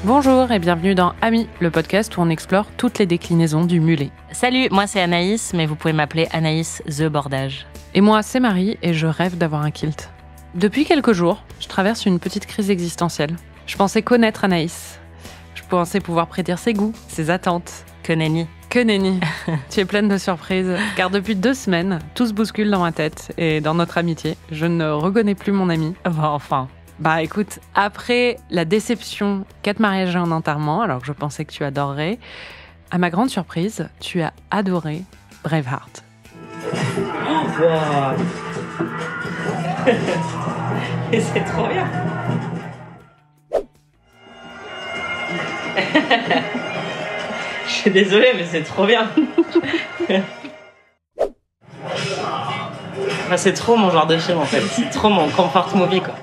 Bonjour et bienvenue dans Amis, le podcast où on explore toutes les déclinaisons du mulet. Salut, moi c'est Anaïs, mais vous pouvez m'appeler Anaïs The Bordage. Et moi c'est Marie et je rêve d'avoir un kilt. Depuis quelques jours, je traverse une petite crise existentielle. Je pensais connaître Anaïs. Je pensais pouvoir prédire ses goûts, ses attentes. Que nenni. Que nenni. Tu es pleine de surprises, car depuis 2 semaines, tout se bouscule dans ma tête et dans notre amitié. Je ne reconnais plus mon ami. Enfin. Bah écoute, après la déception 4 mariages et un enterrement, alors que je pensais que tu adorerais, à ma grande surprise, tu as adoré Braveheart. Wow. Et c'est trop bien. Je suis désolée, mais c'est trop bien. Enfin, c'est trop mon genre de film en fait. C'est trop mon comfort movie quoi.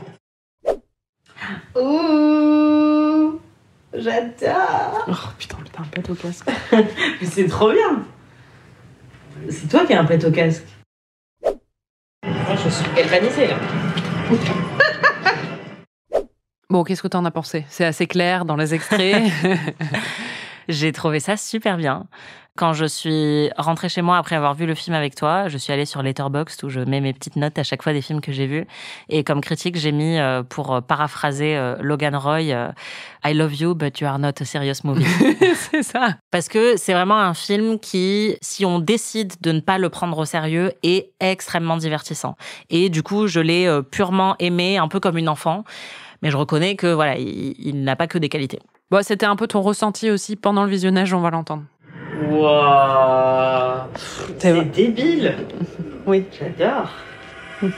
Ouh, j'adore. Oh putain, mais t'as un pet au casque. Mais c'est trop bien. C'est toi qui as un pet au casque. Moi, je suis galvanisée là. Bon, qu'est-ce que t'en as pensé ? C'est assez clair dans les extraits. J'ai trouvé ça super bien. Quand je suis rentrée chez moi après avoir vu le film avec toi, je suis allée sur Letterboxd où je mets mes petites notes à chaque fois des films que j'ai vus. Et comme critique, j'ai mis, pour paraphraser Logan Roy, I love you, but you are not a serious movie. C'est ça. Parce que c'est vraiment un film qui, si on décide de ne pas le prendre au sérieux, est extrêmement divertissant. Et du coup, je l'ai purement aimé, un peu comme une enfant. Mais je reconnais que voilà, il n'a pas que des qualités. Bon, c'était un peu ton ressenti aussi pendant le visionnage, on va l'entendre. Waouh, c'est débile. Oui. J'adore. En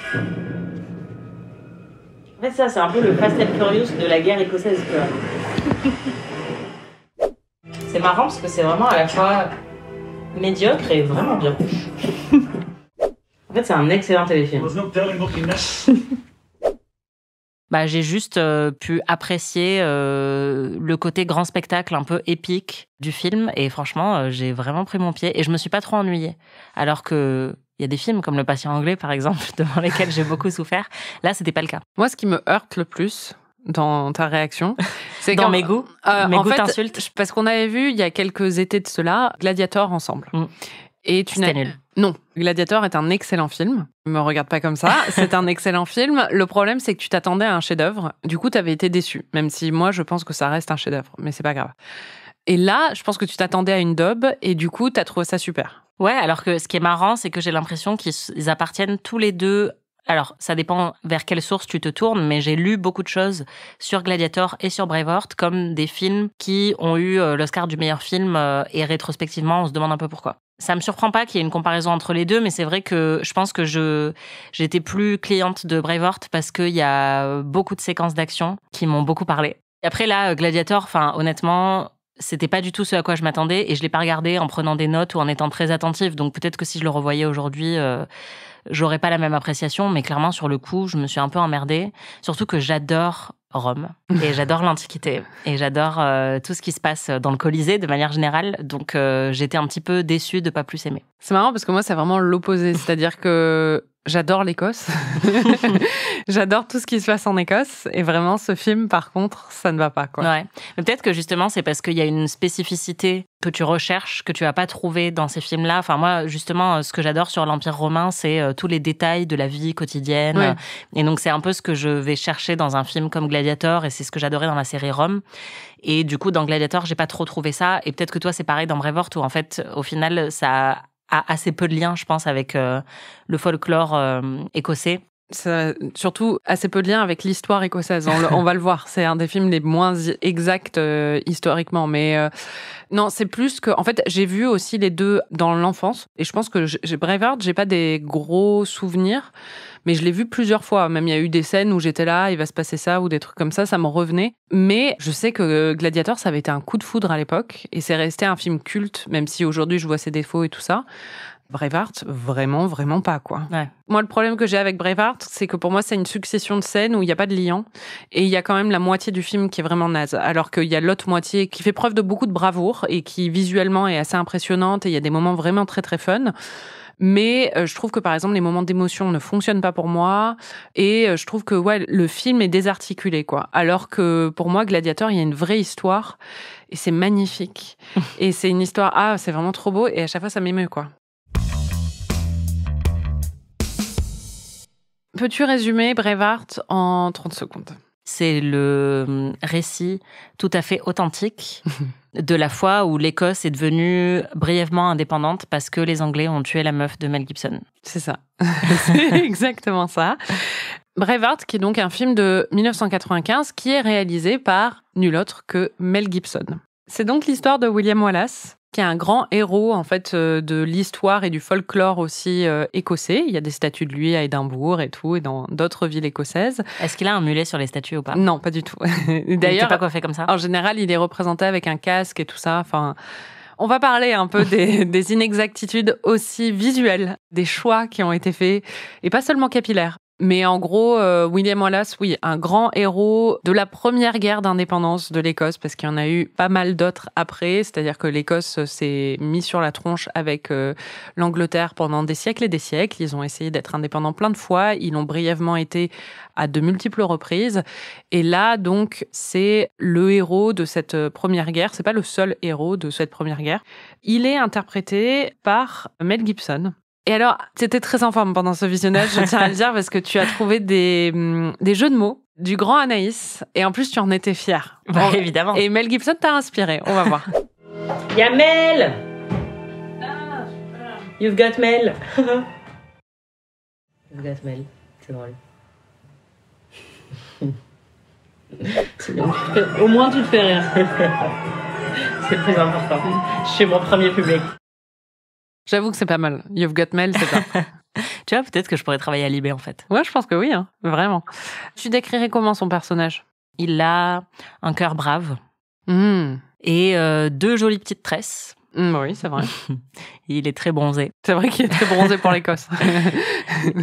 fait, ça, c'est un peu le Fast and Furious de la guerre écossaise, tu vois. C'est marrant parce que c'est vraiment à la fois médiocre et vraiment bien. En fait, c'est un excellent téléfilm. Bah, j'ai juste pu apprécier le côté grand spectacle un peu épique du film et franchement, j'ai vraiment pris mon pied et je me suis pas trop ennuyée. Alors que il y a des films comme Le Patient anglais, par exemple, devant lesquels j'ai beaucoup souffert. Là, c'était pas le cas. Moi, ce qui me heurte le plus dans ta réaction, c'est dans mes goûts, mes goûts t'insultent. Parce qu'on avait vu il y a quelques étés de cela Gladiator ensemble. Et c'était nul. Non, Gladiator est un excellent film. Me regarde pas comme ça. C'est un excellent film. Le problème, c'est que tu t'attendais à un chef-d'œuvre. Du coup, t'avais été déçu. Même si moi, je pense que ça reste un chef-d'œuvre. Mais c'est pas grave. Et là, je pense que tu t'attendais à une daube. Et du coup, t'as trouvé ça super. Ouais, alors que ce qui est marrant, c'est que j'ai l'impression qu'ils appartiennent tous les deux. Alors, ça dépend vers quelle source tu te tournes, mais j'ai lu beaucoup de choses sur Gladiator et sur Braveheart comme des films qui ont eu l'Oscar du meilleur film et rétrospectivement, on se demande un peu pourquoi. Ça me surprend pas qu'il y ait une comparaison entre les deux, mais c'est vrai que je pense que j'étais plus cliente de Braveheart parce qu'il y a beaucoup de séquences d'action qui m'ont beaucoup parlé. Et après là, Gladiator, enfin honnêtement, c'était pas du tout ce à quoi je m'attendais et je l'ai pas regardé en prenant des notes ou en étant très attentive. Donc peut-être que si je le revoyais aujourd'hui, j'aurais pas la même appréciation, mais clairement sur le coup, je me suis un peu emmerdée. Surtout que j'adore Rome et j'adore l'Antiquité et j'adore tout ce qui se passe dans le Colisée de manière générale. Donc j'étais un petit peu déçue de pas plus aimer. C'est marrant parce que moi, c'est vraiment l'opposé. C'est-à-dire que j'adore l'Écosse. J'adore tout ce qui se passe en Écosse. Et vraiment, ce film, par contre, ça ne va pas, quoi. Ouais. Mais peut-être que justement, c'est parce qu'il y a une spécificité que tu recherches, que tu vas pas trouver dans ces films-là. Enfin, moi, justement, ce que j'adore sur l'Empire romain, c'est tous les détails de la vie quotidienne. Ouais. Et donc, c'est un peu ce que je vais chercher dans un film comme Gladiator. Et c'est ce que j'adorais dans la série Rome. Et du coup, dans Gladiator, j'ai pas trop trouvé ça. Et peut-être que toi, c'est pareil dans Braveheart, où en fait, au final, ça a assez peu de liens, je pense, avec le folklore écossais. Ça, surtout assez peu de lien avec l'histoire écossaise. On va le voir. C'est un des films les moins exacts historiquement. Mais non, c'est plus que... En fait, j'ai vu aussi les deux dans l'enfance. Et je pense que Braveheart, j'ai pas des gros souvenirs. Mais je l'ai vu plusieurs fois. Même il y a eu des scènes où j'étais là, il va se passer ça, ou des trucs comme ça me revenait. Mais je sais que Gladiator, ça avait été un coup de foudre à l'époque. Et c'est resté un film culte, même si aujourd'hui je vois ses défauts et tout ça. Braveheart, vraiment, vraiment pas, quoi. Ouais. Moi, le problème que j'ai avec Braveheart, c'est que pour moi, c'est une succession de scènes où il n'y a pas de liant. Et il y a quand même la moitié du film qui est vraiment naze. Alors qu'il y a l'autre moitié qui fait preuve de beaucoup de bravoure et qui, visuellement, est assez impressionnante. Et il y a des moments vraiment très, très fun. Mais je trouve que, par exemple, les moments d'émotion ne fonctionnent pas pour moi. Et je trouve que le film est désarticulé, quoi. Alors que, pour moi, Gladiator, il y a une vraie histoire. Et c'est magnifique. Et c'est une histoire... c'est vraiment trop beau. Et à chaque fois, ça m'émeut, quoi. Peux-tu résumer Braveheart en 30 secondes ? C'est le récit tout à fait authentique de la fois où l'Écosse est devenue brièvement indépendante parce que les Anglais ont tué la meuf de Mel Gibson. C'est ça. C'est exactement ça. Braveheart, qui est donc un film de 1995, qui est réalisé par nul autre que Mel Gibson. C'est donc l'histoire de William Wallace, qui est un grand héros en fait de l'histoire et du folklore aussi écossais. Il y a des statues de lui à Édimbourg et tout, et dans d'autres villes écossaises. Est-ce qu'il a un mulet sur les statues ou pas ? Non, pas du tout. D'ailleurs, il n'est pas coiffé comme ça ? En général, il est représenté avec un casque et tout ça. Enfin, on va parler un peu des inexactitudes aussi visuelles, des choix qui ont été faits, et pas seulement capillaires. Mais en gros, William Wallace, oui, un grand héros de la première guerre d'indépendance de l'Écosse, parce qu'il y en a eu pas mal d'autres après. C'est-à-dire que l'Écosse s'est mis sur la tronche avec l'Angleterre pendant des siècles et des siècles. Ils ont essayé d'être indépendants plein de fois. Ils l'ont brièvement été à de multiples reprises. Et là, donc, c'est le héros de cette première guerre. C'est pas le seul héros de cette première guerre. Il est interprété par Mel Gibson. Et alors, c'était très en forme pendant ce visionnage, je tiens à le dire, parce que tu as trouvé des jeux de mots du grand Anaïs, et en plus, tu en étais fière. Évidemment. Et Mel Gibson t'a inspiré, on va voir. Il y a Mel. You've got Mel. You've got Mel, c'est drôle. C'est bien. Au moins, tu te fais rire. C'est le plus important. Je suis mon premier public. J'avoue que c'est pas mal. You've got Mel, c'est ça. Tu vois, peut-être que je pourrais travailler à Libé, en fait. Ouais, je pense que oui, hein, vraiment. Tu décrirais comment son personnage ? Il a un cœur brave et 2 jolies petites tresses. Oui, c'est vrai. Il est très bronzé. C'est vrai qu'il est très bronzé pour l'Écosse.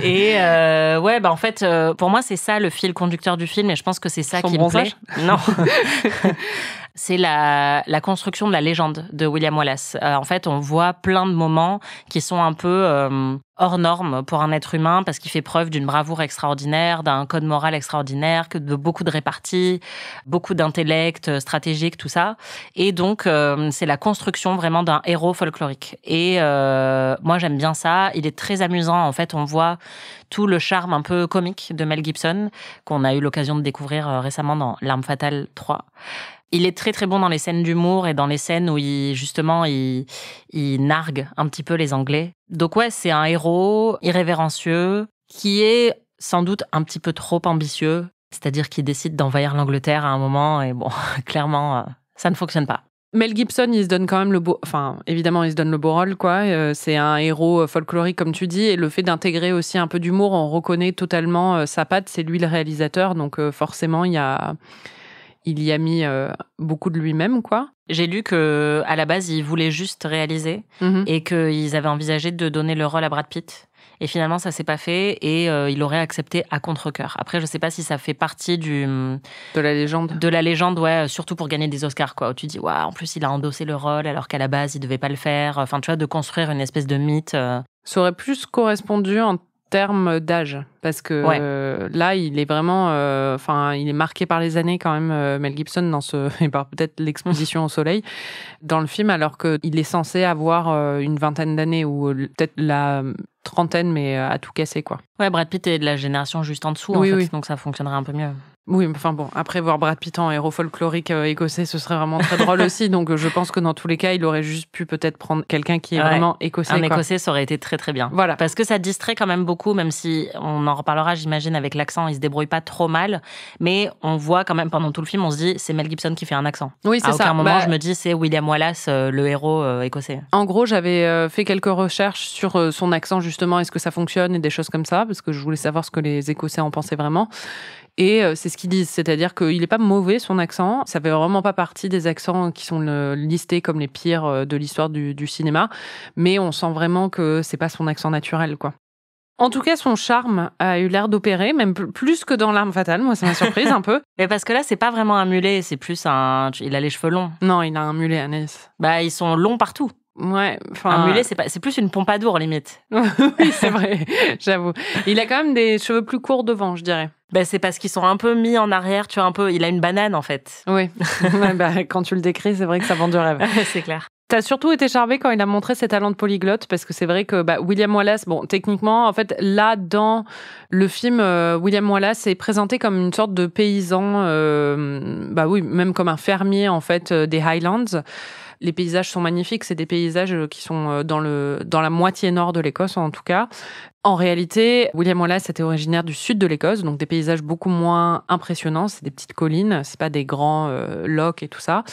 Et en fait, pour moi, c'est ça le fil conducteur du film, et je pense que c'est ça son qui bronzage ? me plaît. Non. C'est la construction de la légende de William Wallace. En fait, on voit plein de moments qui sont un peu hors normes pour un être humain, parce qu'il fait preuve d'une bravoure extraordinaire, d'un code moral extraordinaire, de beaucoup de répartie, beaucoup d'intellect stratégique, tout ça. Et donc, c'est la construction vraiment d'un héros folklorique. Et moi, j'aime bien ça. Il est très amusant. En fait, on voit tout le charme un peu comique de Mel Gibson, qu'on a eu l'occasion de découvrir récemment dans L'Arme fatale 3. Il est très très bon dans les scènes d'humour et dans les scènes où il nargue un petit peu les Anglais. Donc ouais, c'est un héros irrévérencieux qui est sans doute un petit peu trop ambitieux, c'est-à-dire qu'il décide d'envahir l'Angleterre à un moment et bon, clairement, ça ne fonctionne pas. Mel Gibson, il se donne quand même évidemment, il se donne le beau rôle, quoi. C'est un héros folklorique, comme tu dis, et le fait d'intégrer aussi un peu d'humour, on reconnaît totalement sa patte. C'est lui le réalisateur, donc forcément, il y a mis beaucoup de lui-même, quoi. J'ai lu que à la base, il voulait juste réaliser et qu'ils avaient envisagé de donner le rôle à Brad Pitt. Et finalement, ça s'est pas fait et il aurait accepté à contre-cœur. Après, je sais pas si ça fait partie de la légende. De la légende, ouais, surtout pour gagner des Oscars, quoi. Où tu dis, ouais, en plus, il a endossé le rôle alors qu'à la base, il devait pas le faire. Enfin, tu vois, de construire une espèce de mythe. Ça aurait plus correspondu en termes d'âge, parce que là, il est vraiment, il est marqué par les années quand même, Mel Gibson et par peut-être l'exposition au soleil dans le film, alors qu'il est censé avoir une vingtaine d'années ou peut-être la trentaine, mais à tout casser, quoi. Ouais, Brad Pitt est de la génération juste en dessous, oui, en fait, oui. Donc ça fonctionnerait un peu mieux. Oui, enfin bon, après voir Brad Pitt en héros folklorique écossais, ce serait vraiment très drôle aussi. Donc je pense que dans tous les cas, il aurait juste pu peut-être prendre quelqu'un qui est vraiment écossais. Un écossais, ça aurait été très très bien. Voilà. Parce que ça distrait quand même beaucoup, même si on en reparlera, j'imagine, avec l'accent, il se débrouille pas trop mal. Mais on voit quand même pendant tout le film, on se dit, c'est Mel Gibson qui fait un accent. Oui, c'est ça. À aucun moment, je me dis, c'est William Wallace, le héros écossais. En gros, j'avais fait quelques recherches sur son accent, justement, est-ce que ça fonctionne et des choses comme ça, parce que je voulais savoir ce que les Écossais en pensaient vraiment. Et c'est ce qu'ils disent, c'est-à-dire qu'il n'est pas mauvais, son accent. Ça fait vraiment pas partie des accents qui sont listés comme les pires de l'histoire du cinéma, mais on sent vraiment que c'est pas son accent naturel, quoi. En tout cas, son charme a eu l'air d'opérer, même plus que dans L'Arme fatale. Moi, ça m'a surprise un peu. Mais parce que là, c'est pas vraiment un mulet, c'est plus il a les cheveux longs. Non, il a un mulet, Anaïs. Bah, ils sont longs partout. Ouais, Un mulet, c'est plus une pompadour, limite. Oui, c'est vrai, j'avoue. Il a quand même des cheveux plus courts devant, je dirais. C'est parce qu'ils sont un peu mis en arrière, tu vois, il a une banane, en fait. Oui, quand tu le décris, c'est vrai que ça vend du rêve. C'est clair. T'as surtout été charmé quand il a montré ses talents de polyglotte, parce que c'est vrai que William Wallace, bon, techniquement, en fait, là, dans le film, William Wallace est présenté comme une sorte de paysan, oui, même comme un fermier, en fait, des Highlands. Les paysages sont magnifiques, c'est des paysages qui sont dans la moitié nord de l'Écosse, en tout cas. En réalité, William Wallace était originaire du sud de l'Écosse, donc des paysages beaucoup moins impressionnants, c'est des petites collines, c'est pas des grands lochs et tout ça.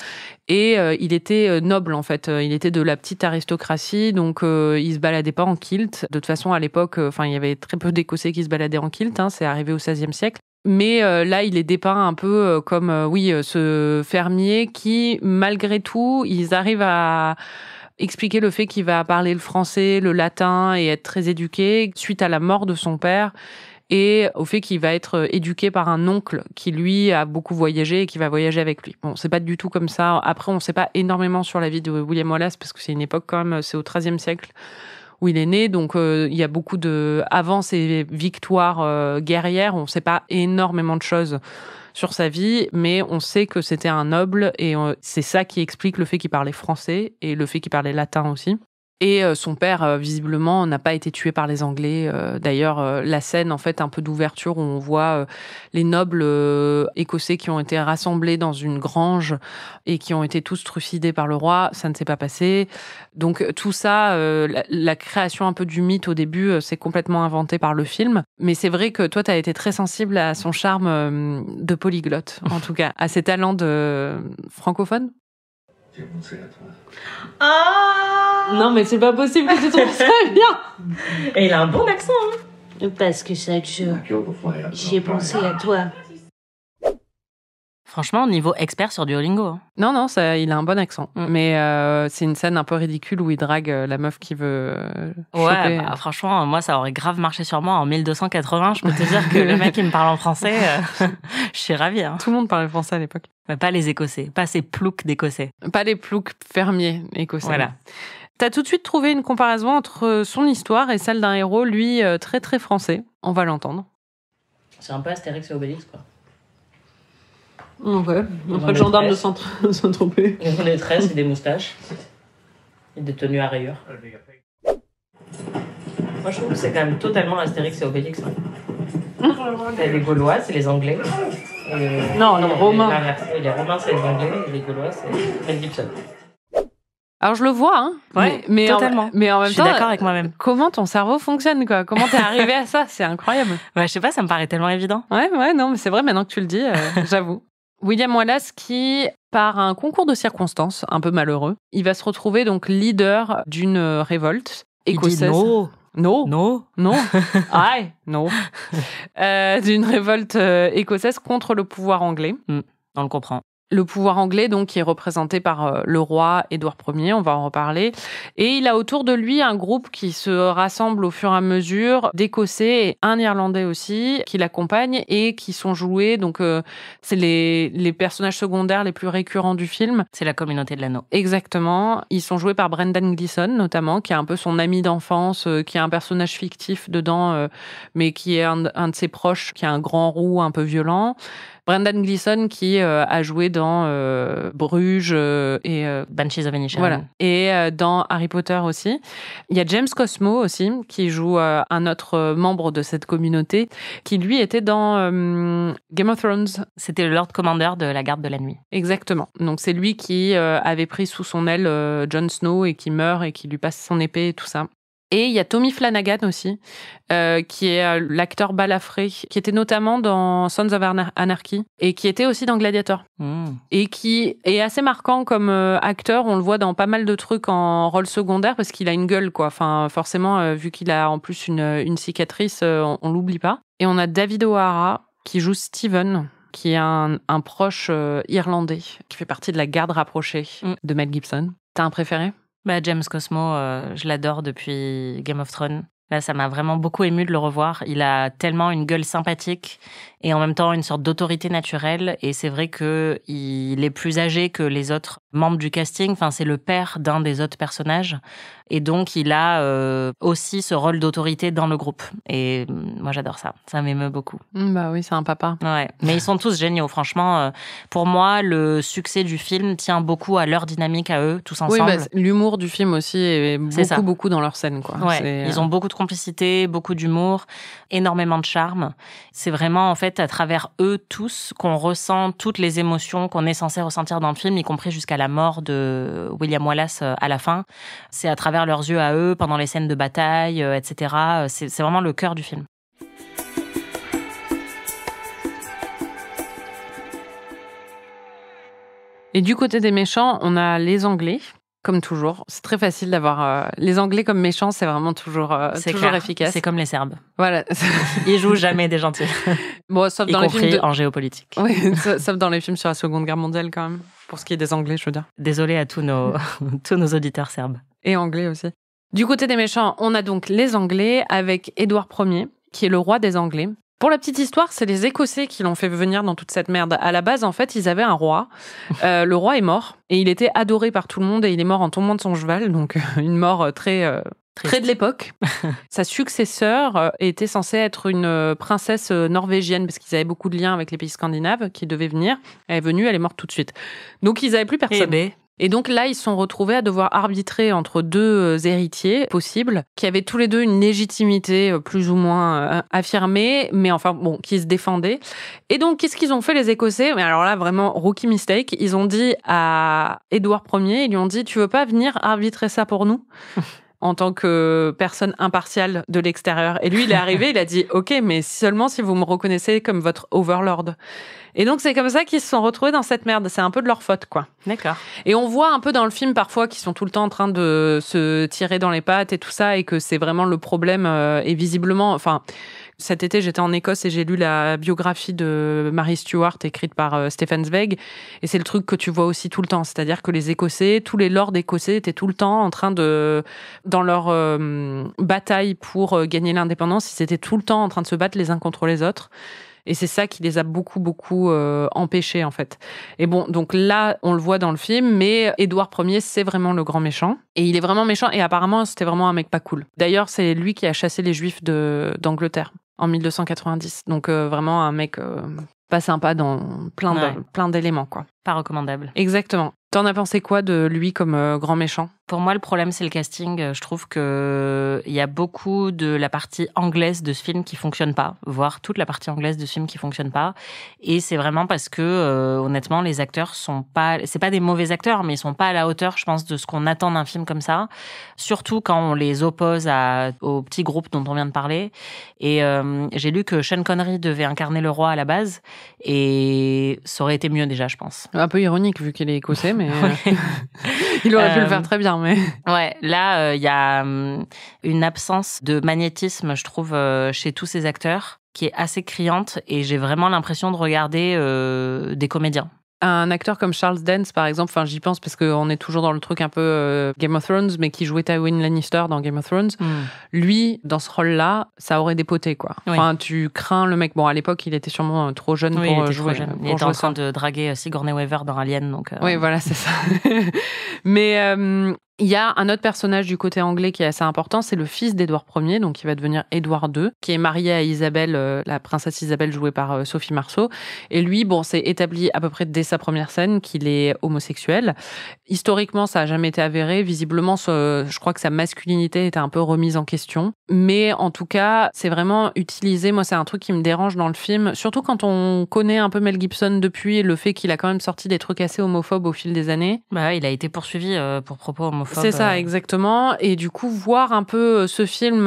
Et il était noble, en fait. Il était de la petite aristocratie, donc il se baladait pas en kilt. De toute façon, à l'époque, il y avait très peu d'Écossais qui se baladaient en kilt, c'est arrivé au XVIe siècle. Mais là, il est dépeint un peu comme, ce fermier qui, malgré tout, ils arrivent à expliquer le fait qu'il va parler le français, le latin et être très éduqué suite à la mort de son père et au fait qu'il va être éduqué par un oncle qui, lui, a beaucoup voyagé et qui va voyager avec lui. Bon, c'est pas du tout comme ça. Après, on sait pas énormément sur la vie de William Wallace parce que c'est une époque quand même, c'est au XIIIe siècle où il est né, donc il y a beaucoup avant ses victoires guerrières, on ne sait pas énormément de choses sur sa vie, mais on sait que c'était un noble et c'est ça qui explique le fait qu'il parlait français et le fait qu'il parlait latin aussi. Et son père, visiblement, n'a pas été tué par les Anglais. D'ailleurs, la scène, en fait, un peu d'ouverture où on voit les nobles écossais qui ont été rassemblés dans une grange et qui ont été tous trucidés par le roi, ça ne s'est pas passé. Donc tout ça, la création un peu du mythe au début, c'est complètement inventé par le film. Mais c'est vrai que toi, tu as été très sensible à son charme de polyglotte, en tout cas, à ses talents de francophone. J'ai pensé à toi. Ah Non, mais c'est pas possible que tu trouves ça bien. Et il a un bon accent, hein. Parce que ça, j'y ai pensé à toi. Franchement, niveau expert sur Duolingo. Hein. Non, ça, il a un bon accent. Mais c'est une scène un peu ridicule où il drague la meuf qui veut choper. Ouais, franchement, moi, ça aurait grave marché sur moi en 1280. Je peux te dire que le mec, il me parle en français, je suis ravie. Hein. Tout le monde parlait français à l'époque. Mais pas les Écossais, pas ces ploucs d'Écossais. Pas les ploucs fermiers écossais. Voilà. T'as tout de suite trouvé une comparaison entre son histoire et celle d'un héros, lui, très très français. On va l'entendre. C'est un peu Astérix et Obélix, quoi. Ouais, après le gendarme de Saint-Tropez. Ils ont des tresses et des moustaches. Et des tenues à rayures. Moi, je trouve que c'est quand même totalement Astérix et Obélix. Hein. T'as les Gaulois, c'est les Anglais. Non, les Romains. Les Romains, c'est les Anglais. Et les Gaulois, c'est Mel Gibson. Alors je le vois, hein. Ouais, mais totalement. Mais en même temps, je suis d'accord avec moi-même. Comment ton cerveau fonctionne, quoi? Comment t'es arrivé à ça? C'est incroyable. Ouais, je sais pas, ça me paraît tellement évident. Ouais, non, mais c'est vrai, maintenant que tu le dis, j'avoue. William Wallace qui, par un concours de circonstances un peu malheureux, il va se retrouver donc leader d'une révolte écossaise. Il dit Non. Aïe, non. D'une révolte écossaise contre le pouvoir anglais. On le comprend. Le pouvoir anglais, donc, qui est représenté par le roi Édouard Ier, on va en reparler. Et il a autour de lui un groupe qui se rassemble au fur et à mesure, d'Écossais et un Irlandais aussi, qui l'accompagnent et qui sont joués. Donc, c'est les personnages secondaires les plus récurrents du film. C'est la communauté de l'anneau. Exactement. Ils sont joués par Brendan Gleeson, notamment, qui est un peu son ami d'enfance, qui est un personnage fictif dedans, mais qui est un de ses proches, qui est un grand roux un peu violent. Brendan Gleeson qui a joué dans Bruges et Banshees of Inisherin. Voilà. Et dans Harry Potter aussi. Il y a James Cosmo aussi qui joue un autre membre de cette communauté qui lui était dans Game of Thrones. C'était le Lord Commander de la Garde de la Nuit. Exactement. Donc c'est lui qui avait pris sous son aile Jon Snow et qui meurt et qui lui passe son épée et tout ça. Et il y a Tommy Flanagan aussi, qui est l'acteur balafré, qui était notamment dans Sons of Anarchy et qui était aussi dans Gladiator. Et qui est assez marquant comme acteur. On le voit dans pas mal de trucs en rôle secondaire parce qu'il a une gueule, quoi. Enfin, forcément, vu qu'il a en plus une cicatrice, on l'oublie pas. Et on a David O'Hara qui joue Steven, qui est un proche irlandais, qui fait partie de la garde rapprochée de Mel Gibson. T'as un préféré ? James Cosmo, je l'adore depuis Game of Thrones. Là, ça m'a vraiment beaucoup ému de le revoir. Il a tellement une gueule sympathique et en même temps une sorte d'autorité naturelle. Et c'est vrai que il est plus âgé que les autres membres du casting. Enfin, c'est le père d'un des autres personnages. Et donc, il a aussi ce rôle d'autorité dans le groupe. Et moi, j'adore ça. Ça m'émeut beaucoup. Bah oui, c'est un papa. Ouais. Mais ils sont tous géniaux. Franchement, pour moi, le succès du film tient beaucoup à leur dynamique à eux, tous ensemble. Oui, l'humour du film aussi est beaucoup dans leur scène, quoi. Ouais. Ils ont beaucoup de complicité, beaucoup d'humour, énormément de charme. C'est vraiment, en fait, à travers eux tous qu'on ressent toutes les émotions qu'on est censé ressentir dans le film, y compris jusqu'à la mort de William Wallace à la fin. C'est à travers leurs yeux à eux, pendant les scènes de bataille, etc. C'est vraiment le cœur du film. Et du côté des méchants, on a les Anglais, comme toujours. C'est très facile d'avoir les Anglais comme méchants, c'est vraiment toujours efficace. C'est comme les Serbes. Voilà. Ils jouent jamais des gentils. Bon, sauf dans les films en géopolitique. Oui, sauf dans les films sur la Seconde Guerre mondiale quand même, pour ce qui est des Anglais, je veux dire. Désolée à tous nos auditeurs serbes. Et Anglais aussi. Du côté des méchants, on a donc les Anglais avec Édouard Ier, qui est le roi des Anglais. Pour la petite histoire, c'est les Écossais qui l'ont fait venir dans toute cette merde. À la base, en fait, ils avaient un roi. Le roi est mort et il était adoré par tout le monde et il est mort en tombant de son cheval, donc une mort très de l'époque. Sa successeur était censée être une princesse norvégienne parce qu'ils avaient beaucoup de liens avec les pays scandinaves qui devaient venir. Elle est venue, elle est morte tout de suite. Donc ils n'avaient plus personne. Et donc là, ils se sont retrouvés à devoir arbitrer entre deux héritiers possibles, qui avaient tous les deux une légitimité plus ou moins affirmée, mais enfin bon, qui se défendaient. Et donc, qu'est-ce qu'ils ont fait les Écossais ? Mais alors là, vraiment, rookie mistake. Ils ont dit à Édouard Ier, ils lui ont dit, tu veux pas venir arbitrer ça pour nous ? En tant que personne impartiale de l'extérieur. Et lui, il est arrivé, il a dit « Ok, mais seulement si vous me reconnaissez comme votre overlord ». Et donc, c'est comme ça qu'ils se sont retrouvés dans cette merde. C'est un peu de leur faute, quoi. D'accord. Et on voit un peu dans le film, parfois, qu'ils sont tout le temps en train de se tirer dans les pattes et tout ça, et que c'est vraiment le problème. Et visiblement, enfin... Cet été, j'étais en Écosse et j'ai lu la biographie de Mary Stuart écrite par Stefan Zweig. Et c'est le truc que tu vois aussi tout le temps. C'est-à-dire que les Écossais, tous les lords écossais étaient tout le temps en train de... Dans leur bataille pour gagner l'indépendance, ils étaient tout le temps en train de se battre les uns contre les autres. Et c'est ça qui les a beaucoup empêchés, en fait. Et bon, donc là, on le voit dans le film, mais Édouard Ier, c'est vraiment le grand méchant. Et il est vraiment méchant, et apparemment, c'était vraiment un mec pas cool. D'ailleurs, c'est lui qui a chassé les Juifs d'Angleterre en 1290. Donc vraiment un mec pas sympa dans plein d'éléments, quoi. Pas recommandable. Exactement. T'en as pensé quoi de lui comme grand méchant ? Pour moi, le problème, c'est le casting. Je trouve que il y a beaucoup de la partie anglaise de ce film qui fonctionne pas, voire toute la partie anglaise de ce film qui fonctionne pas. Et c'est vraiment parce que, honnêtement, les acteurs sont pas, c'est pas des mauvais acteurs, mais ils sont pas à la hauteur, je pense, de ce qu'on attend d'un film comme ça. Surtout quand on les oppose au petit groupe dont on vient de parler. Et j'ai lu que Sean Connery devait incarner le roi à la base, et ça aurait été mieux déjà, je pense. Un peu ironique vu qu'il est écossais, mais il aurait pu le faire très bien. Mais ouais, là, il y a une absence de magnétisme, je trouve, chez tous ces acteurs, qui est assez criante, et j'ai vraiment l'impression de regarder des comédiens. Un acteur comme Charles Dance, par exemple, enfin j'y pense parce qu'on est toujours dans le truc un peu Game of Thrones, mais qui jouait Tywin Lannister dans Game of Thrones. Lui, dans ce rôle-là, ça aurait dépoté, quoi. Oui. Enfin, tu crains le mec. Bon, à l'époque, il était sûrement trop jeune pour jouer. Il était en train de draguer Sigourney Weaver dans Alien, donc. Oui, voilà, c'est ça. Mais il y a un autre personnage du côté anglais qui est assez important, c'est le fils d'Édouard Ier, donc qui va devenir Édouard II, qui est marié à Isabelle, la princesse Isabelle jouée par Sophie Marceau. Et lui, bon, c'est établi à peu près dès sa première scène qu'il est homosexuel. Historiquement, ça n'a jamais été avéré. Visiblement, je crois que sa masculinité était un peu remise en question. Mais en tout cas, c'est vraiment utilisé. Moi, c'est un truc qui me dérange dans le film, surtout quand on connaît un peu Mel Gibson depuis, le fait qu'il a quand même sorti des trucs assez homophobes au fil des années. Bah, il a été poursuivi pour propos homophobes. C'est ça, exactement. Et du coup, voir un peu ce film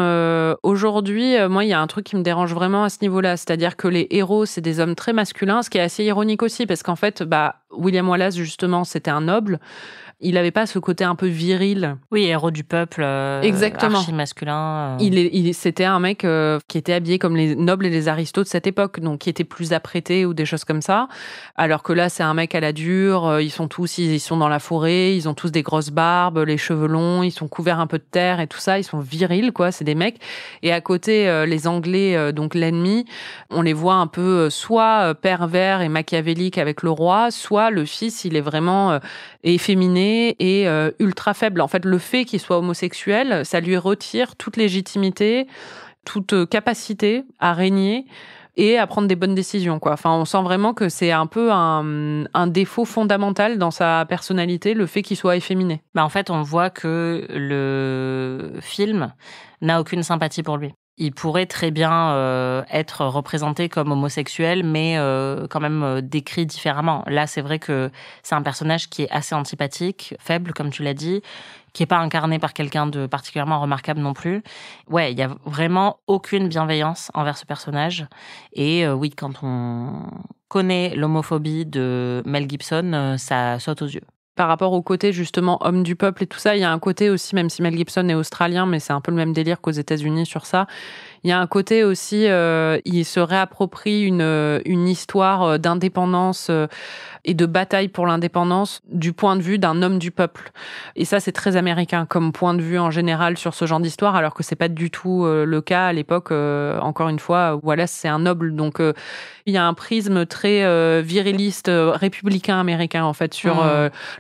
aujourd'hui, moi, il y a un truc qui me dérange vraiment à ce niveau-là. C'est-à-dire que les héros, c'est des hommes très masculins, ce qui est assez ironique aussi, parce qu'en fait, William Wallace, justement, c'était un noble. Il n'avait pas ce côté un peu viril. Oui, héros du peuple, Exactement. Archi-masculin. C'était un mec qui était habillé comme les nobles et les aristos de cette époque, donc qui était plus apprêté ou des choses comme ça. Alors que là, c'est un mec à la dure, ils sont dans la forêt, ils ont tous des grosses barbes, les cheveux longs, ils sont couverts un peu de terre et tout ça, ils sont virils, quoi, c'est des mecs. Et à côté, les Anglais, donc l'ennemi, on les voit un peu soit pervers et machiavélique avec le roi, soit le fils, il est vraiment efféminé et ultra faible. En fait, le fait qu'il soit homosexuel, ça lui retire toute légitimité, toute capacité à régner et à prendre des bonnes décisions, quoi. Enfin, on sent vraiment que c'est un peu un défaut fondamental dans sa personnalité, le fait qu'il soit efféminé. En fait, on voit que le film n'a aucune sympathie pour lui. Il pourrait très bien être représenté comme homosexuel, mais quand même décrit différemment. Là, c'est vrai que c'est un personnage qui est assez antipathique, faible, comme tu l'as dit, qui n'est pas incarné par quelqu'un de particulièrement remarquable non plus. Ouais, il y a vraiment aucune bienveillance envers ce personnage. Et oui, quand on connaît l'homophobie de Mel Gibson, ça saute aux yeux. Par rapport au côté, justement, homme du peuple et tout ça, il y a un côté aussi, même si Mel Gibson est australien, mais c'est un peu le même délire qu'aux États-Unis sur ça, il y a un côté aussi, il se réapproprie une histoire d'indépendance et de bataille pour l'indépendance du point de vue d'un homme du peuple. Et ça, c'est très américain comme point de vue en général sur ce genre d'histoire, alors que c'est pas du tout le cas à l'époque. Encore une fois, Wallace, c'est un noble, donc il y a un prisme très viriliste, républicain américain en fait sur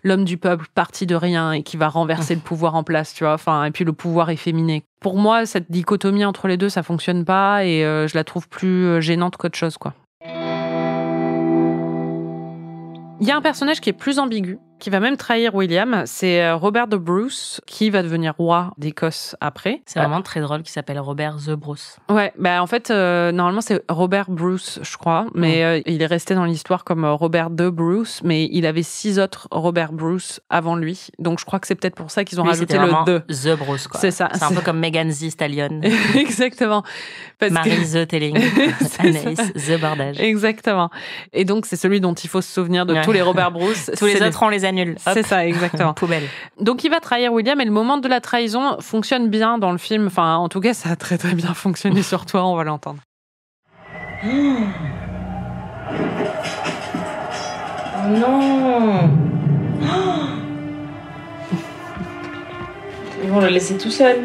l'homme du peuple, parti de rien et qui va renverser le pouvoir en place, tu vois. Enfin, et puis le pouvoir efféminé. Pour moi, cette dichotomie entre les deux, ça fonctionne pas et je la trouve plus gênante qu'autre chose, quoi. Il y a un personnage qui est plus ambigu, qui va même trahir William, c'est Robert de Bruce, qui va devenir roi d'Écosse après. C'est vraiment très drôle, qui s'appelle Robert the Bruce. Ouais, en fait, normalement c'est Robert Bruce, je crois, mais il est resté dans l'histoire comme Robert de Bruce, mais il avait 6 autres Robert Bruce avant lui, donc je crois que c'est peut-être pour ça qu'ils ont rajouté le The Bruce, quoi. C'est ça. C'est un peu comme Megan Thee Stallion. Exactement. Marie The Telling. Anaïs The Bordage. Exactement. Et donc c'est celui dont il faut se souvenir de tous les Robert Bruce. Tous les autres, on les annule. Hop. C'est ça, exactement. Poubelle. Donc il va trahir William et le moment de la trahison fonctionne bien dans le film. Enfin, en tout cas, ça a très très bien fonctionné sur toi, on va l'entendre. Oh non. Ils vont le laisser tout seul.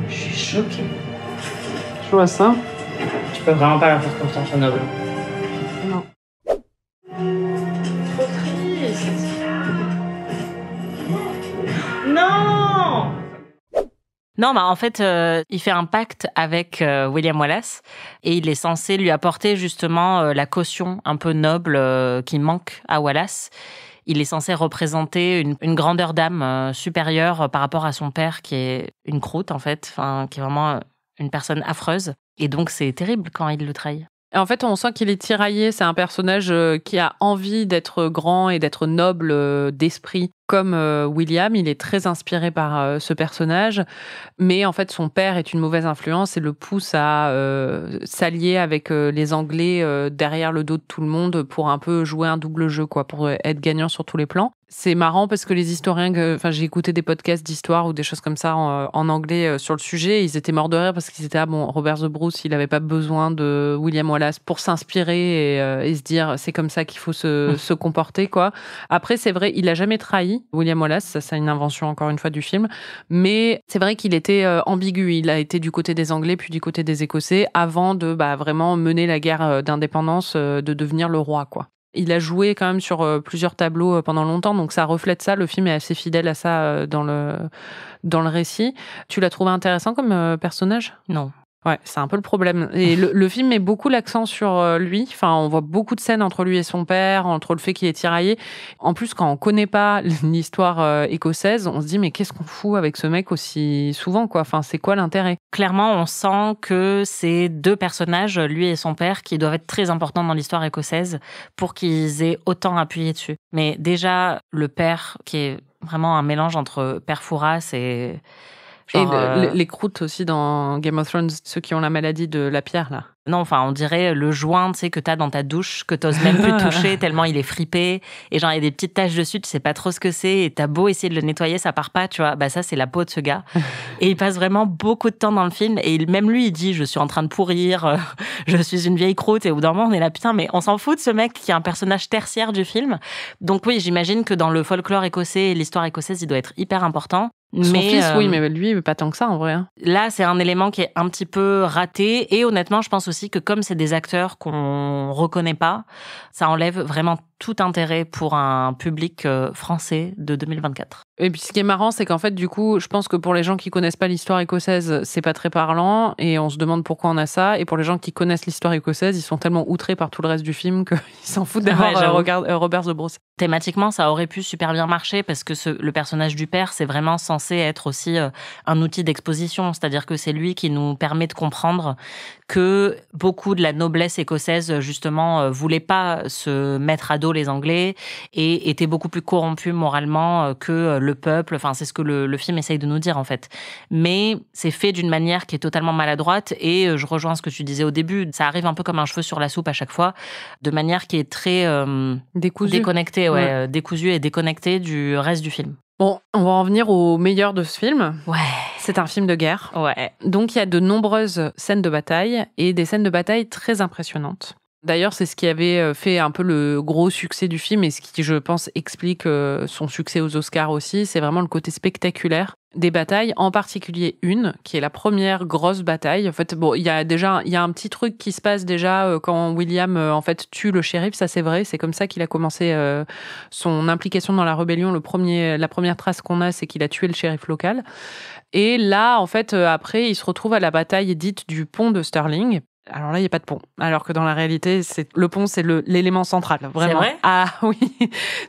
Je suis choquée. Je vois ça. Tu peux vraiment pas leur faire confiance au noble. Non. Trop triste. Non. Non, en fait, il fait un pacte avec William Wallace et il est censé lui apporter justement la caution un peu noble qui manque à Wallace. Il est censé représenter une grandeur d'âme supérieure par rapport à son père qui est une croûte en fait, qui est vraiment une personne affreuse. Et donc c'est terrible quand il le trahit. Et en fait, on sent qu'il est tiraillé. C'est un personnage qui a envie d'être grand et d'être noble d'esprit, comme William. Il est très inspiré par ce personnage. Mais en fait, son père est une mauvaise influence et le pousse à s'allier avec les Anglais derrière le dos de tout le monde pour un peu jouer un double jeu, quoi, pour être gagnant sur tous les plans. C'est marrant parce que les historiens, j'ai écouté des podcasts d'histoire ou des choses comme ça en anglais sur le sujet. Ils étaient morts de rire parce qu'ils étaient Robert the Bruce, il avait pas besoin de William Wallace pour s'inspirer et se dire c'est comme ça qu'il faut se comporter, quoi. Après, c'est vrai, il a jamais trahi William Wallace, ça c'est une invention encore une fois du film, mais c'est vrai qu'il était ambigu. Il a été du côté des Anglais puis du côté des Écossais avant de vraiment mener la guerre d'indépendance, de devenir le roi, quoi. Il a joué quand même sur plusieurs tableaux pendant longtemps, donc ça reflète ça. Le film est assez fidèle à ça dans le récit. Tu l'as trouvé intéressant comme personnage ? Non. Ouais, c'est un peu le problème. Et le film met beaucoup l'accent sur lui. Enfin, on voit beaucoup de scènes entre lui et son père, entre le fait qu'il est tiraillé. En plus, quand on connaît pas l'histoire écossaise, on se dit mais qu'est-ce qu'on fout avec ce mec aussi souvent, quoi. Enfin, c'est quoi l'intérêt ? Clairement, on sent que c'est 2 personnages, lui et son père, qui doivent être très importants dans l'histoire écossaise pour qu'ils aient autant appuyé dessus. Mais déjà, le père, qui est vraiment un mélange entre père Fouras et... Genre, les croûtes aussi dans Game of Thrones, ceux qui ont la maladie de la pierre, là. Non, enfin, on dirait le joint, tu sais, que t'as dans ta douche, que t'oses même plus toucher tellement il est fripé. Et genre, il y a des petites taches dessus, tu sais pas trop ce que c'est. Et t'as beau essayer de le nettoyer, ça part pas, tu vois. Bah, ça, c'est la peau de ce gars. Et il passe vraiment beaucoup de temps dans le film. Et même lui, il dit, je suis en train de pourrir, je suis une vieille croûte. Et au bout d'un moment, on est là, putain, mais on s'en fout de ce mec qui est un personnage tertiaire du film. Donc oui, j'imagine que dans le folklore écossais et l'histoire écossaise, il doit être hyper important. Son fils, oui, mais lui, pas tant que ça, en vrai. Là, c'est un élément qui est un petit peu raté. Et honnêtement, je pense aussi que comme c'est des acteurs qu'on reconnaît pas, ça enlève vraiment tout intérêt pour un public français de 2024. Et puis, ce qui est marrant, c'est qu'en fait, du coup, je pense que pour les gens qui connaissent pas l'histoire écossaise, c'est pas très parlant. Et on se demande pourquoi on a ça. Et pour les gens qui connaissent l'histoire écossaise, ils sont tellement outrés par tout le reste du film qu'ils s'en foutent d'avoir Robert The Bruce. Thématiquement, ça aurait pu super bien marcher parce que le personnage du père, c'est vraiment censé être aussi un outil d'exposition. C'est-à-dire que c'est lui qui nous permet de comprendre que beaucoup de la noblesse écossaise, justement, voulait pas se mettre à dos les Anglais et était beaucoup plus corrompu moralement que le peuple. Enfin, c'est ce que le film essaye de nous dire, en fait. Mais c'est fait d'une manière qui est totalement maladroite et je rejoins ce que tu disais au début. Ça arrive un peu comme un cheveu sur la soupe à chaque fois, de manière qui est très déconnectée, décousue et déconnectée du reste du film. Bon, on va en venir au meilleur de ce film. Ouais. C'est un film de guerre. Ouais. Donc, il y a de nombreuses scènes de bataille et des scènes de bataille très impressionnantes. D'ailleurs, c'est ce qui avait fait un peu le gros succès du film et ce qui, je pense, explique son succès aux Oscars aussi. C'est vraiment le côté spectaculaire des batailles, en particulier une, qui est la première grosse bataille. En fait, bon, il y a un petit truc qui se passe déjà quand William, en fait, tue le shérif, ça c'est vrai. C'est comme ça qu'il a commencé son implication dans la rébellion. La première trace qu'on a, c'est qu'il a tué le shérif local. Et là, en fait, après, il se retrouve à la bataille dite du pont de Stirling. Alors là, il n'y a pas de pont. Alors que dans la réalité, le pont, c'est l'élément central. Vraiment. C'est vrai ? Ah oui.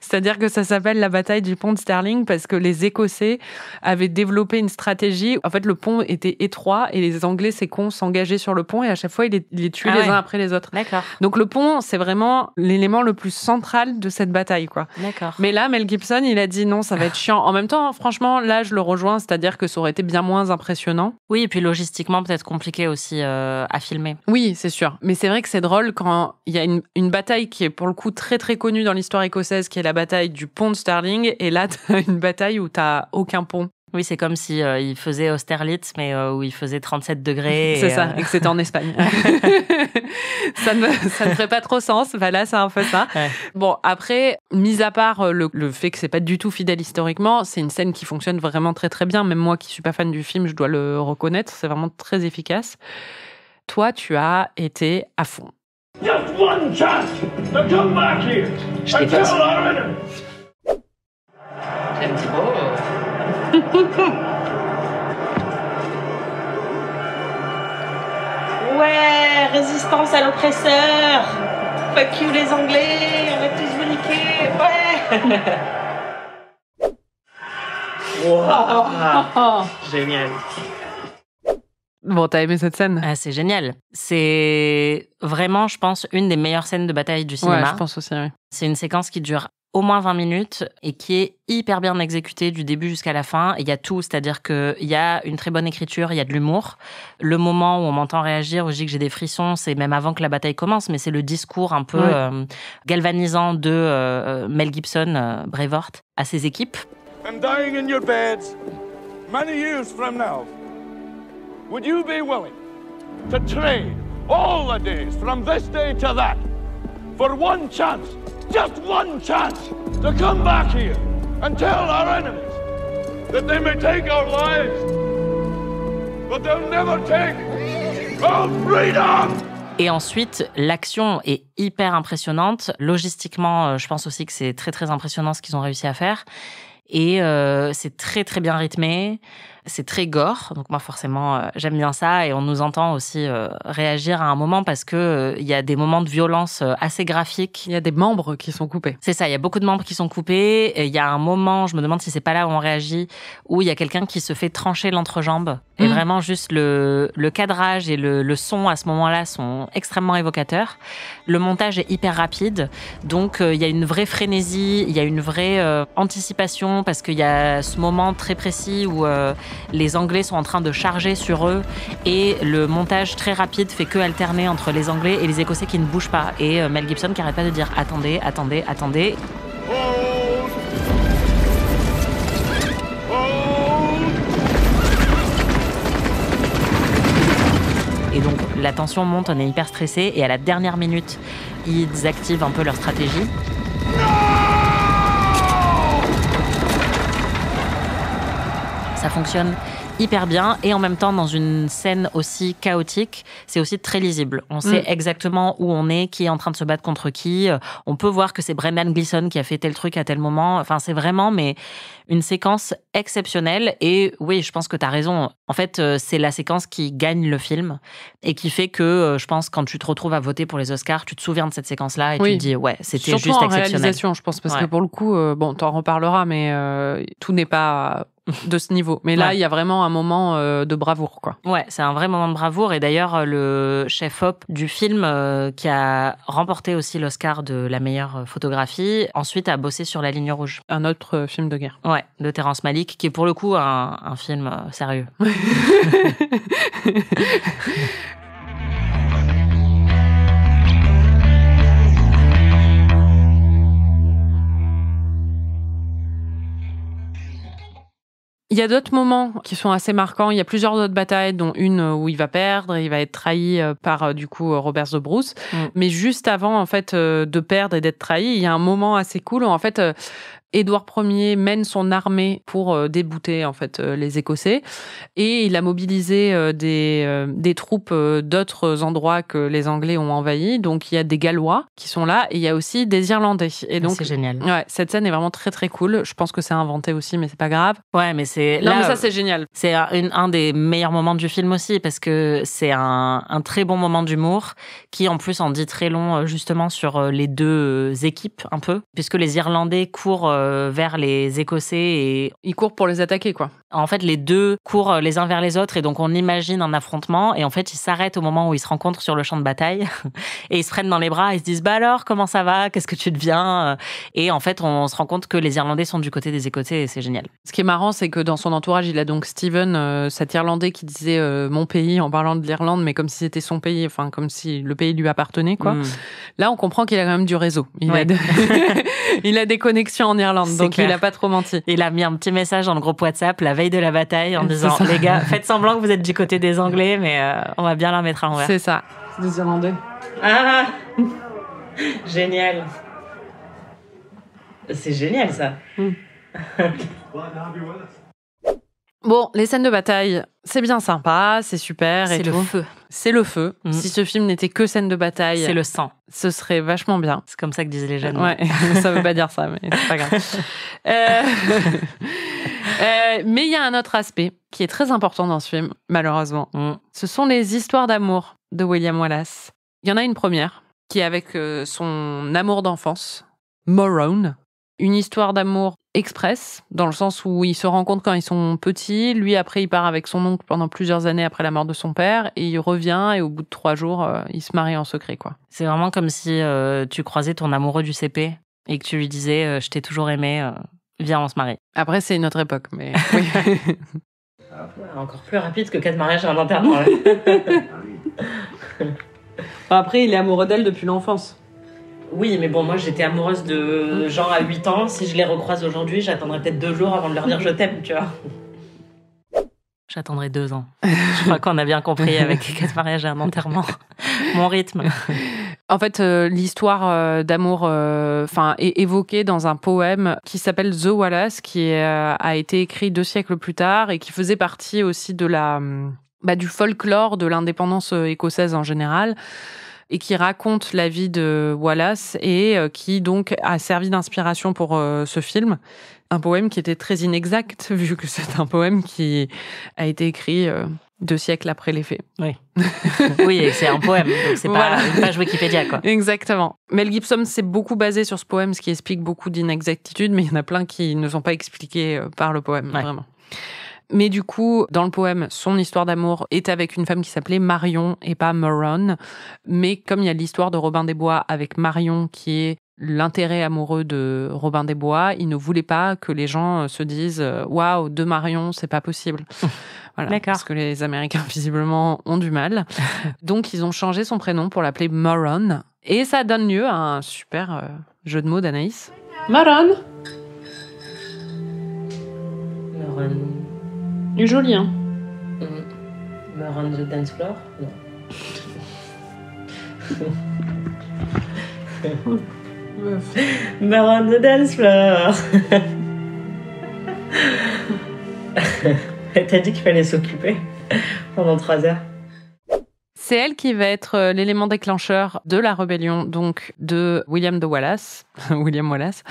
C'est-à-dire que ça s'appelle la bataille du pont de Stirling parce que les Écossais avaient développé une stratégie. En fait, le pont était étroit et les Anglais, ces cons, s'engageaient sur le pont et à chaque fois, ils les tuaient les uns après les autres. D'accord. Donc le pont, c'est vraiment l'élément le plus central de cette bataille, quoi. D'accord. Mais là, Mel Gibson, il a dit non, ça va être chiant. En même temps, franchement, là, je le rejoins. C'est-à-dire que ça aurait été bien moins impressionnant. Oui, et puis logistiquement, peut-être compliqué aussi à filmer. Oui, c'est sûr. Mais c'est vrai que c'est drôle quand il y a une bataille qui est pour le coup très très connue dans l'histoire écossaise, qui est la bataille du pont de Stirling, et là, t'as une bataille où t'as aucun pont. Oui, c'est comme si il faisait Austerlitz, mais où il faisait 37 degrés. C'est ça, et que c'était en Espagne. ça ne ferait pas trop sens. Bah là, c'est un peu ça. Ouais. Bon, après, mis à part le fait que c'est pas du tout fidèle historiquement, c'est une scène qui fonctionne vraiment très très bien. Même moi qui suis pas fan du film, je dois le reconnaître. C'est vraiment très efficace. Toi, tu as été à fond. Just one chance to come back here and tell our enemies. C'est un petit peu... Ouais, résistance à l'oppresseur. Fuck you les Anglais, on va tous vous niquer. Ouais. Wow. Génial. Bon, t'as aimé cette scène ? Ah, c'est génial. C'est vraiment, je pense, une des meilleures scènes de bataille du cinéma. Ouais, je pense aussi, oui. C'est une séquence qui dure au moins 20 minutes et qui est hyper bien exécutée du début jusqu'à la fin. Il y a tout, c'est-à-dire qu'il y a une très bonne écriture, il y a de l'humour. Le moment où on m'entend réagir, où je dis que j'ai des frissons, c'est même avant que la bataille commence, mais c'est le discours un peu galvanisant de Mel Gibson, Braveheart, à ses équipes. And dying in your beds, many years from now, would you be willing to trade all the days from this day to that for one chance, just one chance, to come back here and tell our enemies that they may take our lives, but they'll never take our freedom? Et ensuite, l'action est hyper impressionnante. Logistiquement, je pense aussi que c'est très, très impressionnant ce qu'ils ont réussi à faire. Et c'est très, très bien rythmé. C'est très gore, donc moi forcément j'aime bien ça, et on nous entend aussi réagir à un moment parce que il y a des moments de violence assez graphiques. Il y a des membres qui sont coupés. C'est ça, il y a beaucoup de membres qui sont coupés. Et il y a un moment, je me demande si c'est pas là où on réagit, où il y a quelqu'un qui se fait trancher l'entrejambe. Et vraiment juste le cadrage et le son à ce moment-là sont extrêmement évocateurs. Le montage est hyper rapide, donc il y a une vraie frénésie, il y a une vraie anticipation parce qu'il y a ce moment très précis où les Anglais sont en train de charger sur eux et le montage très rapide fait que alterner entre les Anglais et les Écossais qui ne bougent pas. Et Mel Gibson qui arrête pas de dire « attendez, attendez, attendez ». Et donc la tension monte, on est hyper stressé et à la dernière minute, ils activent un peu leur stratégie. Ça fonctionne hyper bien et en même temps dans une scène aussi chaotique, c'est aussi très lisible. On sait exactement où on est, qui est en train de se battre contre qui. On peut voir que c'est Brendan Gleeson qui a fait tel truc à tel moment. Enfin, c'est vraiment une séquence exceptionnelle et oui, je pense que tu as raison. En fait, c'est la séquence qui gagne le film et qui fait que je pense quand tu te retrouves à voter pour les Oscars, tu te souviens de cette séquence-là et tu te dis ouais, c'était surtout juste en exceptionnel. Réalisation, je pense parce que pour le coup, bon, t'en reparleras, mais tout n'est pas de ce niveau. Mais là, il y a vraiment un moment de bravoure, quoi. Ouais, c'est un vrai moment de bravoure. Et d'ailleurs, le chef-op du film, qui a remporté aussi l'Oscar de la meilleure photographie, ensuite a bossé sur La Ligne Rouge. Un autre film de guerre. Ouais, de Terrence Malick, qui est pour le coup un film sérieux. Il y a d'autres moments qui sont assez marquants. Il y a plusieurs autres batailles, dont une où il va perdre, il va être trahi par du coup Robert The Bruce. Mais juste avant en fait de perdre et d'être trahi, il y a un moment assez cool où en fait Édouard Ier mène son armée pour débouter en fait les Écossais et il a mobilisé des troupes d'autres endroits que les Anglais ont envahis. Donc il y a des Gallois qui sont là et il y a aussi des Irlandais. Et donc c'est génial. Ouais, cette scène est vraiment très très cool. Je pense que c'est inventé aussi, mais c'est pas grave. Ouais, mais c'est non, mais ça c'est génial. C'est un des meilleurs moments du film aussi parce que c'est un très bon moment d'humour qui en plus en dit très long justement sur les deux équipes un peu, puisque les Irlandais courent vers les Écossais et ils courent pour les attaquer, quoi. En fait, les deux courent les uns vers les autres et donc on imagine un affrontement et en fait, ils s'arrêtent au moment où ils se rencontrent sur le champ de bataille et ils se prennent dans les bras et ils se disent « Bah alors, comment ça va ? Qu'est-ce que tu deviens ?» Et en fait, on se rend compte que les Irlandais sont du côté des Écossais et c'est génial. Ce qui est marrant, c'est que dans son entourage, il a donc Stephen, cet Irlandais qui disait mon pays en parlant de l'Irlande, mais comme si c'était son pays, enfin comme si le pays lui appartenait, quoi. Là, on comprend qu'il a quand même du réseau. Il a des connexions en Irlande, donc il a pas trop menti. Il a mis un petit message dans le groupe WhatsApp la veille de la bataille en disant « Les gars, faites semblant que vous êtes du côté des Anglais, mais on va bien la mettre à l'envers. » C'est ça. C'est des Irlandais. Ah génial. C'est génial, ça. Bon, les scènes de bataille, c'est bien sympa, c'est super. C'est le feu. C'est le feu. Si ce film n'était que scènes de bataille... C'est le sang. Ce serait vachement bien. C'est comme ça que disent les jeunes. Ouais, ça veut pas dire ça, mais c'est pas grave. Mais il y a un autre aspect qui est très important dans ce film, malheureusement. Ce sont les histoires d'amour de William Wallace. Il y en a une première, qui est avec son amour d'enfance, Morone. Une histoire d'amour express, dans le sens où ils se rencontrent quand ils sont petits. Lui, après, il part avec son oncle pendant plusieurs années après la mort de son père. Et il revient et au bout de 3 jours, il se marie en secret, quoi. C'est vraiment comme si tu croisais ton amoureux du CP et que tu lui disais « Je t'ai toujours aimé, viens, on se marie ». Après, c'est une autre époque, mais oui. Encore plus rapide que 4 mariages et un enterrement. Après, il est amoureux d'elle depuis l'enfance. Oui, mais bon, moi, j'étais amoureuse de gens à 8 ans. Si je les recroise aujourd'hui, j'attendrai peut-être 2 jours avant de leur dire « Je t'aime », tu vois. J'attendrai 2 ans. Je crois qu'on a bien compris avec 4 mariages et un enterrement. Mon rythme. En fait, l'histoire d'amour est évoquée dans un poème qui s'appelle The Wallace, qui a été écrit 2 siècles plus tard et qui faisait partie aussi de du folklore de l'indépendance écossaise en général, et qui raconte la vie de Wallace et qui donc a servi d'inspiration pour ce film. Un poème qui était très inexact, vu que c'est un poème qui a été écrit 2 siècles après les faits. Oui. Oui, et c'est un poème, donc c'est pas une page Wikipédia, quoi. Exactement. Mel Gibson s'est beaucoup basé sur ce poème, ce qui explique beaucoup d'inexactitudes, mais il y en a plein qui ne sont pas expliquées par le poème, vraiment. Mais du coup, dans le poème, son histoire d'amour est avec une femme qui s'appelait Marion et pas Morone. Mais comme il y a l'histoire de Robin des Bois avec Marion qui est l'intérêt amoureux de Robin des Bois. Il ne voulait pas que les gens se disent « Waouh, de Marion, c'est pas possible ». Voilà, D'accord. parce que les Américains, visiblement, ont du mal. Donc, ils ont changé son prénom pour l'appeler Moron. Et ça donne lieu à un super jeu de mots d'Anaïs. Maron. Moron. Joli, hein. Moron the Dance Floor? Non. Moron the Dance Floor. T'as dit qu'il fallait s'occuper pendant 3 heures. C'est elle qui va être l'élément déclencheur de la rébellion, donc de William de Wallace, William Wallace,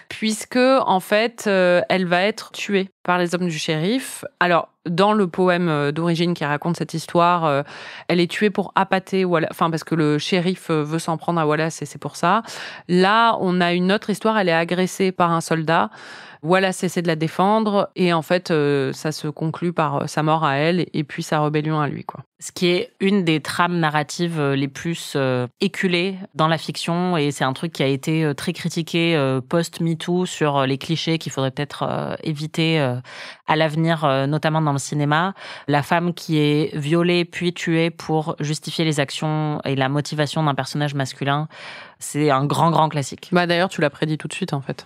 puisque en fait, elle va être tuée par les hommes du shérif. Alors, dans le poème d'origine qui raconte cette histoire, elle est tuée pour appâter Wallace, enfin parce que le shérif veut s'en prendre à Wallace et c'est pour ça. Là, on a une autre histoire. Elle est agressée par un soldat. Wallace essaie de la défendre et en fait, ça se conclut par sa mort à elle et puis sa rébellion à lui, quoi. Ce qui est une des trames narratives les plus éculées dans la fiction et c'est un truc qui a été très critiqué post-MeToo sur les clichés qu'il faudrait peut-être éviter à l'avenir, notamment dans le cinéma. La femme qui est violée puis tuée pour justifier les actions et la motivation d'un personnage masculin, c'est un grand classique. Bah d'ailleurs, tu l'as prédit tout de suite, en fait.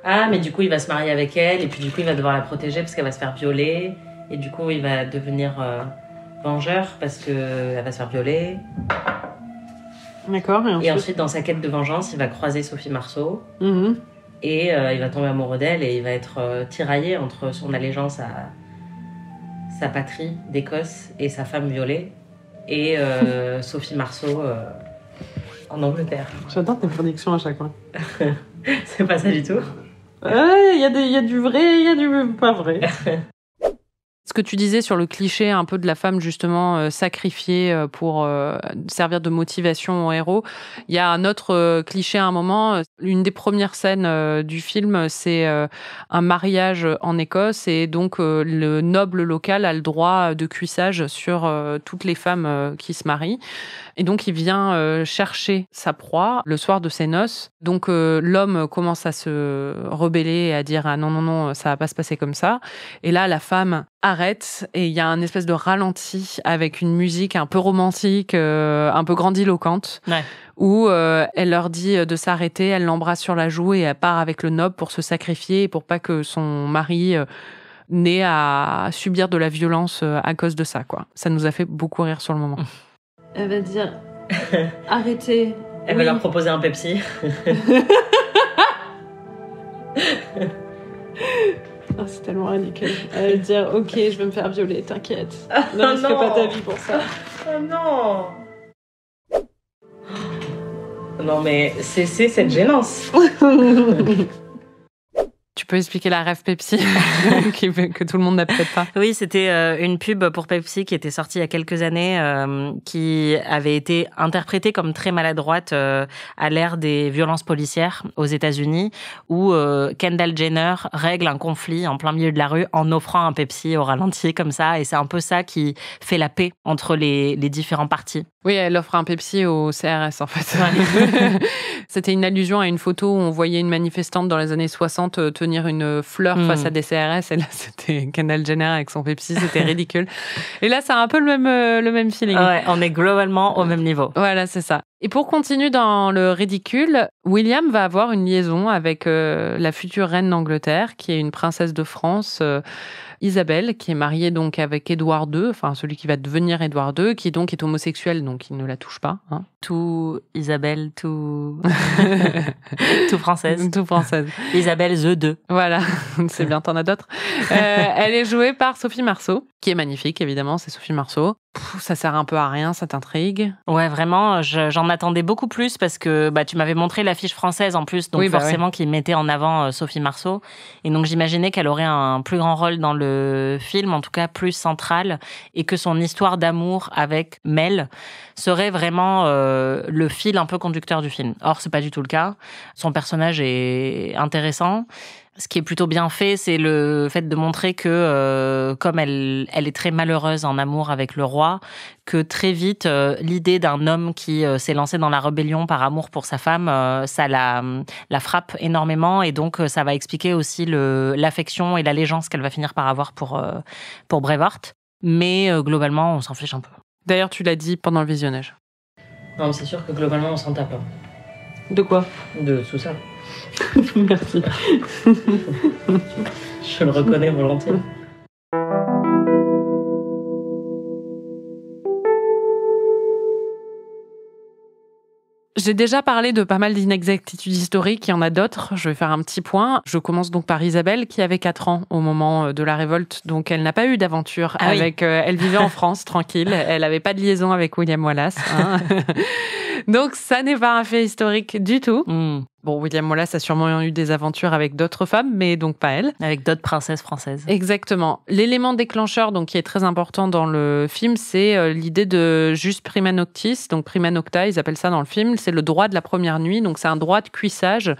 Ah, mais du coup, il va se marier avec elle, et puis du coup, il va devoir la protéger parce qu'elle va se faire violer, et du coup, il va devenir vengeur parce qu'elle va se faire violer. D'accord. Et ensuite, dans sa quête de vengeance, il va croiser Sophie Marceau, et il va tomber amoureux d'elle, et il va être tiraillé entre son allégeance à sa patrie d'Écosse et sa femme violée, et Sophie Marceau en Angleterre. J'adore tes prédictions à chaque fois. C'est pas ça du tout. Ouais, il y a du vrai, il y a du pas vrai. Ce que tu disais sur le cliché un peu de la femme justement sacrifiée pour servir de motivation au héros, il y a un autre cliché à un moment. Une des premières scènes du film, c'est un mariage en Écosse et donc le noble local a le droit de cuissage sur toutes les femmes qui se marient. Et donc, il vient chercher sa proie le soir de ses noces. Donc, l'homme commence à se rebeller et à dire « Ah non, ça va pas se passer comme ça ». Et là, la femme arrête et il y a un espèce de ralenti avec une musique un peu romantique, un peu grandiloquente, où elle leur dit de s'arrêter, elle l'embrasse sur la joue et elle part avec le noble pour se sacrifier pour pas que son mari n'ait à subir de la violence à cause de ça, quoi. Ça nous a fait beaucoup rire sur le moment. Elle va dire arrêtez. Elle va leur proposer un Pepsi. Oh, c'est tellement ridicule. Elle va dire ok, je vais me faire violer, t'inquiète. Ne risque pas ta vie pour ça. Oh non. Non mais cessez cette gênance. Tu peux expliquer la rêve Pepsi que tout le monde n'a peut-être pas. Oui, c'était une pub pour Pepsi qui était sortie il y a quelques années, qui avait été interprétée comme très maladroite à l'ère des violences policières aux États-Unis, où Kendall Jenner règle un conflit en plein milieu de la rue en offrant un Pepsi au ralenti comme ça, et c'est un peu ça qui fait la paix entre les différents partis. Oui, elle offre un Pepsi au CRS, en fait. Ouais. C'était une allusion à une photo où on voyait une manifestante dans les années 60 tenir une fleur face à des CRS. Et là, c'était Kendall Jenner avec son Pepsi. C'était ridicule. Et là, c'est un peu le même feeling. Ouais, on est globalement au même niveau. Voilà, c'est ça. Et pour continuer dans le ridicule, William va avoir une liaison avec la future reine d'Angleterre, qui est une princesse de France, Isabelle, qui est mariée donc avec Édouard II, enfin celui qui va devenir Édouard II, qui donc est homosexuel, donc il ne la touche pas. Hein. Tout Isabelle, tout tout française. Tout française. Isabelle the 2. Voilà, c'est bien, t'en as d'autres. Elle est jouée par Sophie Marceau, qui est magnifique, évidemment, c'est Sophie Marceau. Ça sert un peu à rien, cette intrigue. Ouais, vraiment, j'en attendais beaucoup plus parce que tu m'avais montré l'affiche française en plus, donc forcément qui mettait en avant Sophie Marceau. Et donc j'imaginais qu'elle aurait un plus grand rôle dans le film, en tout cas plus central, et que son histoire d'amour avec Mel serait vraiment le fil un peu conducteur du film. Or, c'est pas du tout le cas. Son personnage est intéressant. Ce qui est plutôt bien fait, c'est le fait de montrer que, comme elle est très malheureuse en amour avec le roi, que très vite, l'idée d'un homme qui s'est lancé dans la rébellion par amour pour sa femme, ça la frappe énormément. Et donc, ça va expliquer aussi l'affection et l'allégeance qu'elle va finir par avoir pour Braveheart. Mais globalement, on s'en fiche un peu. D'ailleurs, tu l'as dit pendant le visionnage. Non, mais c'est sûr que globalement, on s'en tape. De quoi? De tout ça. Merci. Je le reconnais volontiers. J'ai déjà parlé de pas mal d'inexactitudes historiques, il y en a d'autres, je vais faire un petit point. Je commence donc par Isabelle, qui avait 4 ans au moment de la révolte, donc elle n'a pas eu d'aventure avec... elle vivait en France, tranquille, elle n'avait pas de liaison avec William Wallace. Hein. Donc ça n'est pas un fait historique du tout. Bon, William Wallace a sûrement eu des aventures avec d'autres femmes, mais donc pas elle. Avec d'autres princesses françaises. Exactement. L'élément déclencheur, donc qui est très important dans le film, c'est l'idée de jus prima noctis. Donc prima nocta, ils appellent ça dans le film. C'est le droit de la première nuit. Donc c'est un droit de cuissage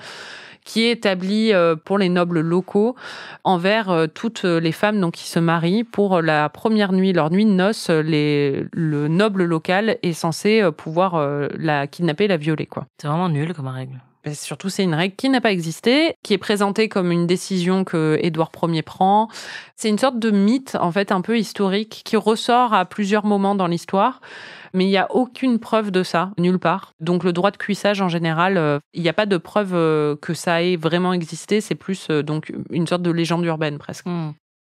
qui est établi pour les nobles locaux envers toutes les femmes donc, qui se marient. Pour la première nuit, leur nuit de noces, le noble local est censé pouvoir la kidnapper, la violer, quoi. C'est vraiment nul comme règle. Et surtout, c'est une règle qui n'a pas existé, qui est présentée comme une décision que Édouard Ier prend. C'est une sorte de mythe, en fait, un peu historique, qui ressort à plusieurs moments dans l'histoire. Mais il n'y a aucune preuve de ça, nulle part. Donc le droit de cuissage, en général, il n'y a pas de preuve que ça ait vraiment existé. C'est plus donc une sorte de légende urbaine, presque.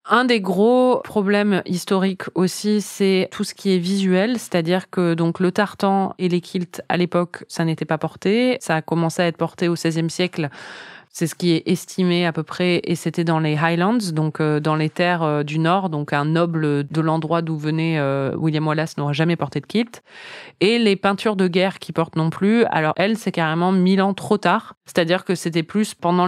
Un des gros problèmes historiques aussi, c'est tout ce qui est visuel, c'est-à-dire que donc le tartan et les kilts à l'époque, ça n'était pas porté, ça a commencé à être porté au XVIe siècle. C'est ce qui est estimé à peu près, et c'était dans les Highlands, donc dans les terres du Nord, donc un noble de l'endroit d'où venait William Wallace n'aurait jamais porté de kilt. Et les peintures de guerre qui portent non plus, alors elles, c'est carrément 1000 ans trop tard, c'est-à-dire que c'était plus pendant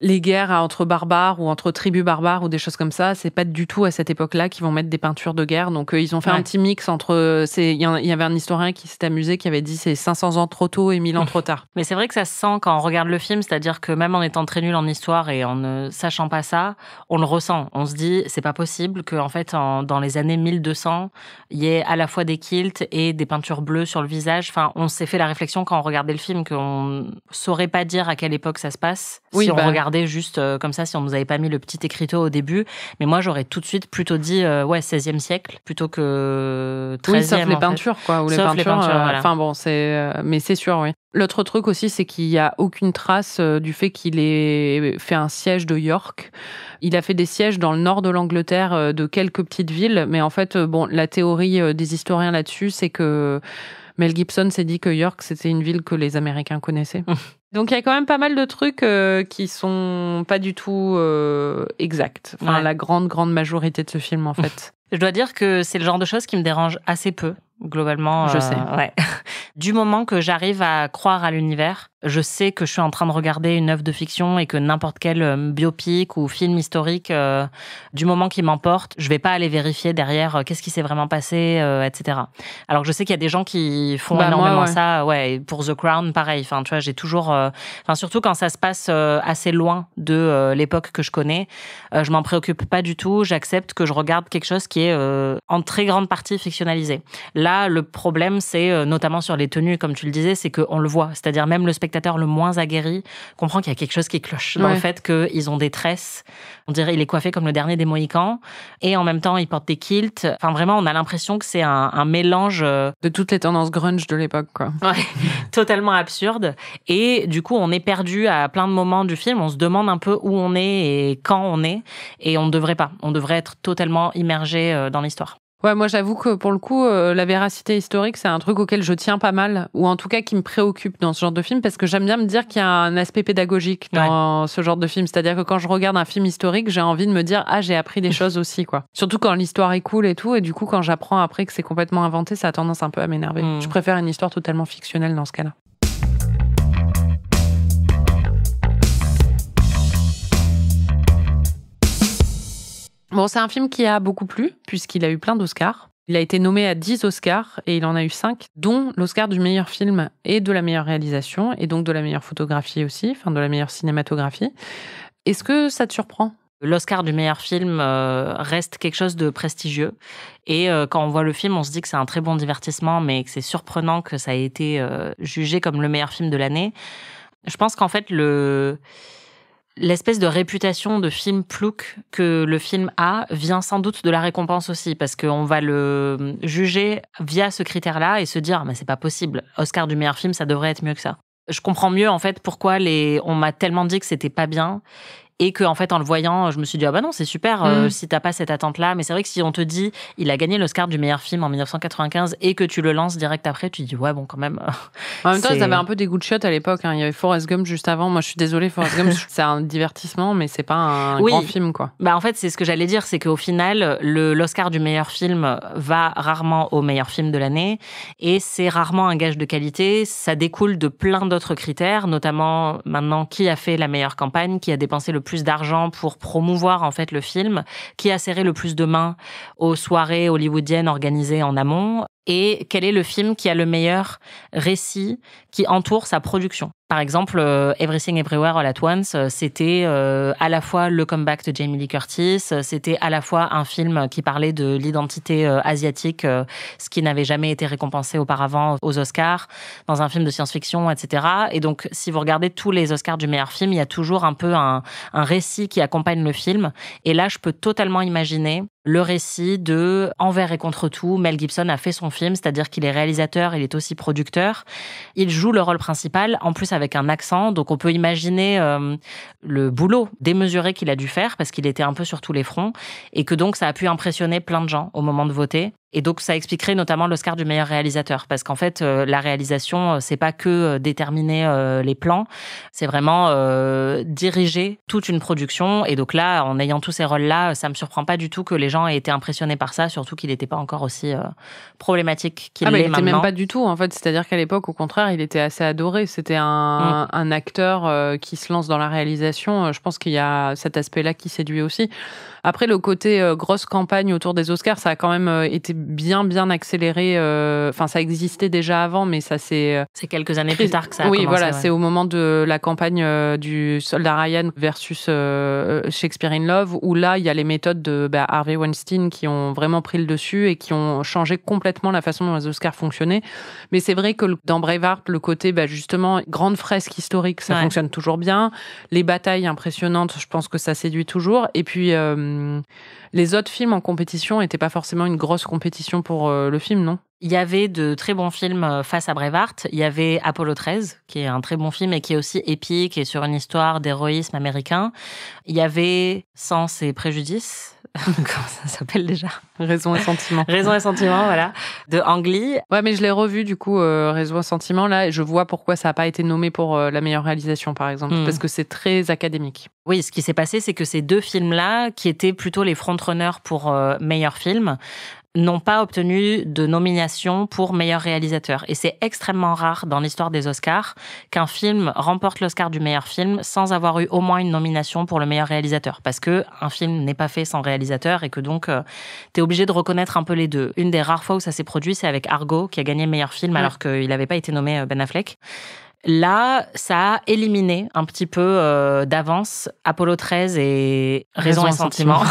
les guerres entre barbares ou entre tribus barbares ou des choses comme ça, c'est pas du tout à cette époque-là qu'ils vont mettre des peintures de guerre. Donc ils ont fait un petit mix entre... Il y avait un historien qui s'est amusé, qui avait dit c'est 500 ans trop tôt et 1000 ans trop tard. Mais c'est vrai que ça se sent quand on regarde le film, c'est-à-dire que même en étant très nul en histoire et en ne sachant pas ça, on le ressent. On se dit, c'est pas possible qu'en fait, dans les années 1200, il y ait à la fois des kilts et des peintures bleues sur le visage. Enfin, on s'est fait la réflexion quand on regardait le film qu'on saurait pas dire à quelle époque ça se passe. Si on regardait juste comme ça, si on nous avait pas mis le petit écriteau au début. Mais moi, j'aurais tout de suite plutôt dit 16e siècle plutôt que 13e. Oui, sauf les peintures, quoi. Ou sauf les peintures, voilà. Enfin bon, mais c'est sûr, oui. L'autre truc aussi, c'est qu'il y a aucune trace du fait qu'il ait fait un siège de York. Il a fait des sièges dans le nord de l'Angleterre de quelques petites villes. Mais en fait, bon, la théorie des historiens là-dessus, c'est que Mel Gibson s'est dit que York, c'était une ville que les Américains connaissaient. Donc, il y a quand même pas mal de trucs qui sont pas du tout exacts. Enfin, la grande majorité de ce film, en fait. Je dois dire que c'est le genre de choses qui me dérange assez peu, globalement. Je sais. Ouais. Du moment que j'arrive à croire à l'univers, je sais que je suis en train de regarder une œuvre de fiction et que n'importe quel biopic ou film historique, du moment qu'il m'emporte, je vais pas aller vérifier derrière qu'est-ce qui s'est vraiment passé, etc. Alors que je sais qu'il y a des gens qui font énormément ça. Ouais, pour The Crown, pareil. Enfin, tu vois, j'ai toujours... surtout quand ça se passe assez loin de l'époque que je connais, je m'en préoccupe pas du tout. J'accepte que je regarde quelque chose qui est en très grande partie fictionnalisé. Là, le problème, c'est notamment sur les tenues, comme tu le disais, c'est qu'on le voit. C'est-à-dire même le spectateur le moins aguerri comprend qu'il y a quelque chose qui cloche dans le fait qu'ils ont des tresses. On dirait il est coiffé comme le dernier des Mohicans et en même temps il porte des kilts. Enfin vraiment, on a l'impression que c'est un mélange de toutes les tendances grunge de l'époque, quoi. Ouais, totalement absurde. Et du coup, on est perdu à plein de moments du film. On se demande un peu où on est et quand on est. Et on ne devrait pas. On devrait être totalement immergé dans l'histoire. Ouais, moi j'avoue que pour le coup, la véracité historique, c'est un truc auquel je tiens pas mal, ou en tout cas qui me préoccupe dans ce genre de film, parce que j'aime bien me dire qu'il y a un aspect pédagogique dans ce genre de film. C'est-à-dire que quand je regarde un film historique, j'ai envie de me dire « Ah, j'ai appris des choses aussi, quoi ». Surtout quand l'histoire est cool et tout, et du coup, quand j'apprends après que c'est complètement inventé, ça a tendance un peu à m'énerver. Je préfère une histoire totalement fictionnelle dans ce cas-là. Bon, c'est un film qui a beaucoup plu, puisqu'il a eu plein d'Oscars. Il a été nommé à 10 Oscars, et il en a eu 5, dont l'Oscar du meilleur film et de la meilleure réalisation, et donc de la meilleure photographie aussi, enfin de la meilleure cinématographie. Est-ce que ça te surprend ? L'Oscar du meilleur film reste quelque chose de prestigieux. Et quand on voit le film, on se dit que c'est un très bon divertissement, mais que c'est surprenant que ça ait été jugé comme le meilleur film de l'année. Je pense qu'en fait, l'espèce de réputation de film plouc que le film a vient sans doute de la récompense aussi, parce qu'on va le juger via ce critère-là et se dire « mais c'est pas possible, Oscar du meilleur film, ça devrait être mieux que ça ». Je comprends mieux en fait pourquoi on m'a tellement dit que c'était pas bien. Et que, en fait, en le voyant, je me suis dit, ah bah non, c'est super si t'as pas cette attente-là. Mais c'est vrai que si on te dit, il a gagné l'Oscar du meilleur film en 1995 et que tu le lances direct après, tu te dis, ouais, bon, quand même. En même temps, ils avaient un peu des goûts de shot à l'époque. Hein. Il y avait Forrest Gump juste avant. Moi, je suis désolée, Forrest Gump, c'est un divertissement, mais c'est pas un grand film, quoi. Bah, en fait, c'est ce que j'allais dire, c'est qu'au final, l'Oscar du meilleur film va rarement au meilleur film de l'année. Et c'est rarement un gage de qualité. Ça découle de plein d'autres critères, notamment maintenant, qui a fait la meilleure campagne, qui a dépensé le plus d'argent pour promouvoir en fait le film, qui a serré le plus de mains aux soirées hollywoodiennes organisées en amont, et quel est le film qui a le meilleur récit qui entoure sa production. Par exemple, Everything Everywhere All at Once, c'était à la fois le comeback de Jamie Lee Curtis, c'était à la fois un film qui parlait de l'identité asiatique, ce qui n'avait jamais été récompensé auparavant aux Oscars, dans un film de science-fiction, etc. Et donc, si vous regardez tous les Oscars du meilleur film, il y a toujours un peu un récit qui accompagne le film. Et là, je peux totalement imaginer le récit de Envers et contre tout. Mel Gibson a fait son film, c'est-à-dire qu'il est réalisateur, il est aussi producteur. Il joue le rôle principal, en plus avec un accent. Donc on peut imaginer le boulot démesuré qu'il a dû faire parce qu'il était un peu sur tous les fronts et que donc ça a pu impressionner plein de gens au moment de voter. Et donc, ça expliquerait notamment l'Oscar du meilleur réalisateur. Parce qu'en fait, la réalisation, c'est pas que déterminer les plans. C'est vraiment diriger toute une production. Et donc là, en ayant tous ces rôles-là, ça me surprend pas du tout que les gens aient été impressionnés par ça. Surtout qu'il n'était pas encore aussi problématique qu'il l'est maintenant. Il était même pas du tout, en fait. C'est-à-dire qu'à l'époque, au contraire, il était assez adoré. C'était un acteur qui se lance dans la réalisation. Je pense qu'il y a cet aspect-là qui séduit aussi. Après, le côté grosse campagne autour des Oscars, ça a quand même été bien accéléré. Enfin, ça existait déjà avant, mais ça c'est... C'est quelques années plus tard que ça a commencé. Oui, voilà, ouais. C'est au moment de la campagne du Soldat Ryan versus Shakespeare in Love, où là, il y a les méthodes de Harvey Weinstein qui ont vraiment pris le dessus et qui ont changé complètement la façon dont les Oscars fonctionnaient. Mais c'est vrai que dans Braveheart, le côté, justement, grande fresque historique, ça fonctionne toujours bien. Les batailles impressionnantes, je pense que ça séduit toujours. Et puis... les autres films en compétition n'étaient pas forcément une grosse compétition pour le film, non ? Il y avait de très bons films face à Braveheart. Il y avait Apollo 13, qui est un très bon film et qui est aussi épique et sur une histoire d'héroïsme américain. Il y avait Sens et Préjudice. Comment ça s'appelle déjà ? Raison et Sentiment. Raison et Sentiment, voilà. De Ang Lee. Ouais, mais je l'ai revu, du coup, Raison et Sentiment, là, et je vois pourquoi ça n'a pas été nommé pour la meilleure réalisation, par exemple, parce que c'est très académique. Oui, ce qui s'est passé, c'est que ces deux films-là, qui étaient plutôt les frontrunners pour meilleur film, n'ont pas obtenu de nomination pour meilleur réalisateur. Et c'est extrêmement rare dans l'histoire des Oscars qu'un film remporte l'Oscar du meilleur film sans avoir eu au moins une nomination pour le meilleur réalisateur. Parce que un film n'est pas fait sans réalisateur et que donc t'es obligé de reconnaître un peu les deux. Une des rares fois où ça s'est produit, c'est avec Argo, qui a gagné meilleur film alors qu'il n'avait pas été nommé Ben Affleck. Là, ça a éliminé un petit peu d'avance Apollo 13 et Raison et Sentiment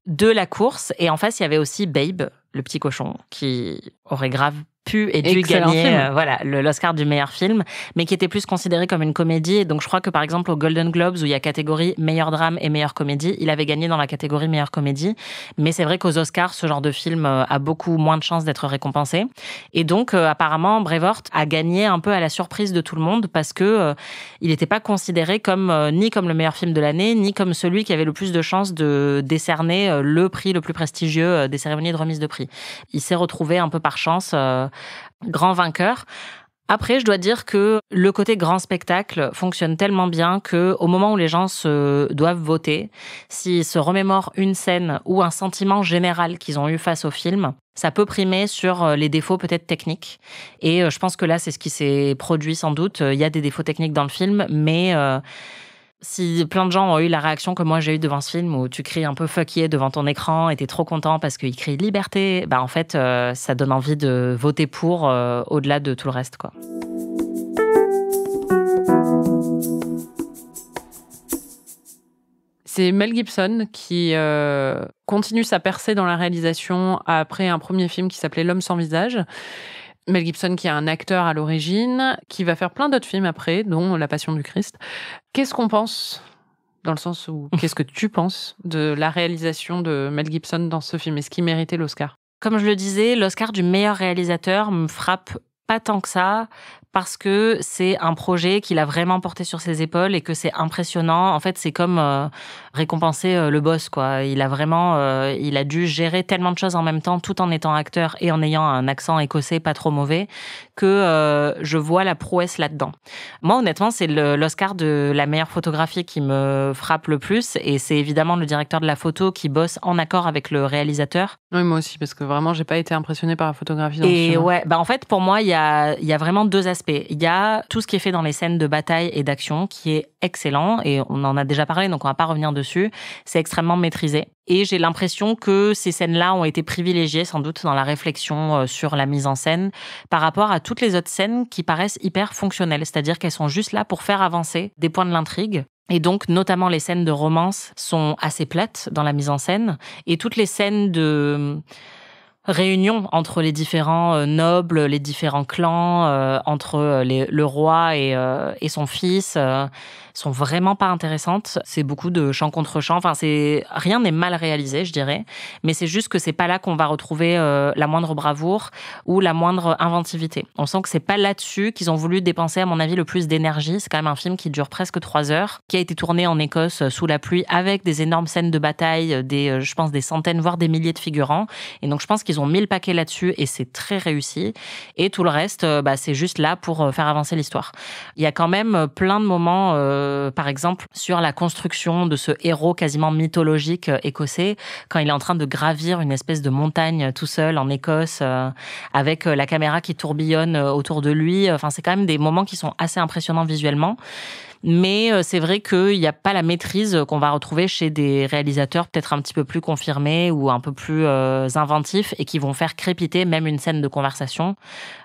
de la course. Et en face, il y avait aussi Babe, le petit cochon, qui aurait grave pu et dû gagner l'Oscar du meilleur film, mais qui était plus considéré comme une comédie. Et donc, je crois que, par exemple, aux Golden Globes, où il y a catégorie meilleur drame et meilleure comédie, il avait gagné dans la catégorie meilleure comédie. Mais c'est vrai qu'aux Oscars, ce genre de film a beaucoup moins de chances d'être récompensé. Et donc, apparemment, Braveheart a gagné un peu à la surprise de tout le monde parce que il n'était pas considéré comme ni comme le meilleur film de l'année, ni comme celui qui avait le plus de chances de décerner le prix le plus prestigieux des cérémonies de remise de prix. Il s'est retrouvé un peu par chance grand vainqueur. Après, je dois dire que le côté grand spectacle fonctionne tellement bien que au moment où les gens doivent voter, s'ils se remémorent une scène ou un sentiment général qu'ils ont eu face au film, ça peut primer sur les défauts peut-être techniques. Et je pense que là, c'est ce qui s'est produit sans doute. Il y a des défauts techniques dans le film, mais... si plein de gens ont eu la réaction que moi j'ai eue devant ce film où tu cries un peu fuck yeah devant ton écran et t'es trop content parce qu'il crie liberté, en fait ça donne envie de voter pour au-delà de tout le reste, quoi. C'est Mel Gibson qui continue sa percée dans la réalisation après un premier film qui s'appelait L'homme sans visage. Mel Gibson qui est un acteur à l'origine, qui va faire plein d'autres films après, dont La Passion du Christ. Qu'est-ce qu'on pense, dans le sens où, qu'est-ce que tu penses de la réalisation de Mel Gibson dans ce film? Est-ce qu'il méritait l'Oscar? Comme je le disais, l'Oscar du meilleur réalisateur me frappe pas tant que ça, parce que c'est un projet qu'il a vraiment porté sur ses épaules et que c'est impressionnant. En fait, c'est comme récompenser le boss, quoi. Il a dû gérer tellement de choses en même temps, tout en étant acteur et en ayant un accent écossais pas trop mauvais, que je vois la prouesse là-dedans. Moi, honnêtement, c'est l'Oscar de la meilleure photographie qui me frappe le plus, et c'est évidemment le directeur de la photo qui bosse en accord avec le réalisateur. Oui, moi aussi, parce que vraiment, j'ai pas été impressionnée par la photographie dans ce Et film. ouais, en fait, pour moi, il y a vraiment deux aspects. Il y a tout ce qui est fait dans les scènes de bataille et d'action qui est excellent, et on en a déjà parlé, donc on va pas revenir dessus. C'est extrêmement maîtrisé. Et j'ai l'impression que ces scènes-là ont été privilégiées, sans doute, dans la réflexion sur la mise en scène, par rapport à toutes les autres scènes qui paraissent hyper fonctionnelles. C'est-à-dire qu'elles sont juste là pour faire avancer des points de l'intrigue. Et donc, notamment, les scènes de romance sont assez plates dans la mise en scène. Et toutes les scènes de réunion entre les différents nobles, les différents clans, entre le roi et son fils, sont vraiment pas intéressantes. C'est beaucoup de chant contre chant. Enfin, rien n'est mal réalisé, je dirais. Mais c'est juste que c'est pas là qu'on va retrouver la moindre bravoure ou la moindre inventivité. On sent que c'est pas là-dessus qu'ils ont voulu dépenser, à mon avis, le plus d'énergie. C'est quand même un film qui dure presque 3 heures, qui a été tourné en Écosse sous la pluie, avec des énormes scènes de bataille, je pense des centaines, voire des milliers de figurants. Et donc, je pense qu'ils ont mis le paquet là-dessus, et c'est très réussi. Et tout le reste, c'est juste là pour faire avancer l'histoire. Il y a quand même plein de moments, par exemple, sur la construction de ce héros quasiment mythologique écossais, quand il est en train de gravir une espèce de montagne tout seul en Écosse, avec la caméra qui tourbillonne autour de lui. Enfin, c'est quand même des moments qui sont assez impressionnants visuellement. Mais c'est vrai qu'il n'y a pas la maîtrise qu'on va retrouver chez des réalisateurs peut-être un petit peu plus confirmés ou un peu plus inventifs, et qui vont faire crépiter même une scène de conversation.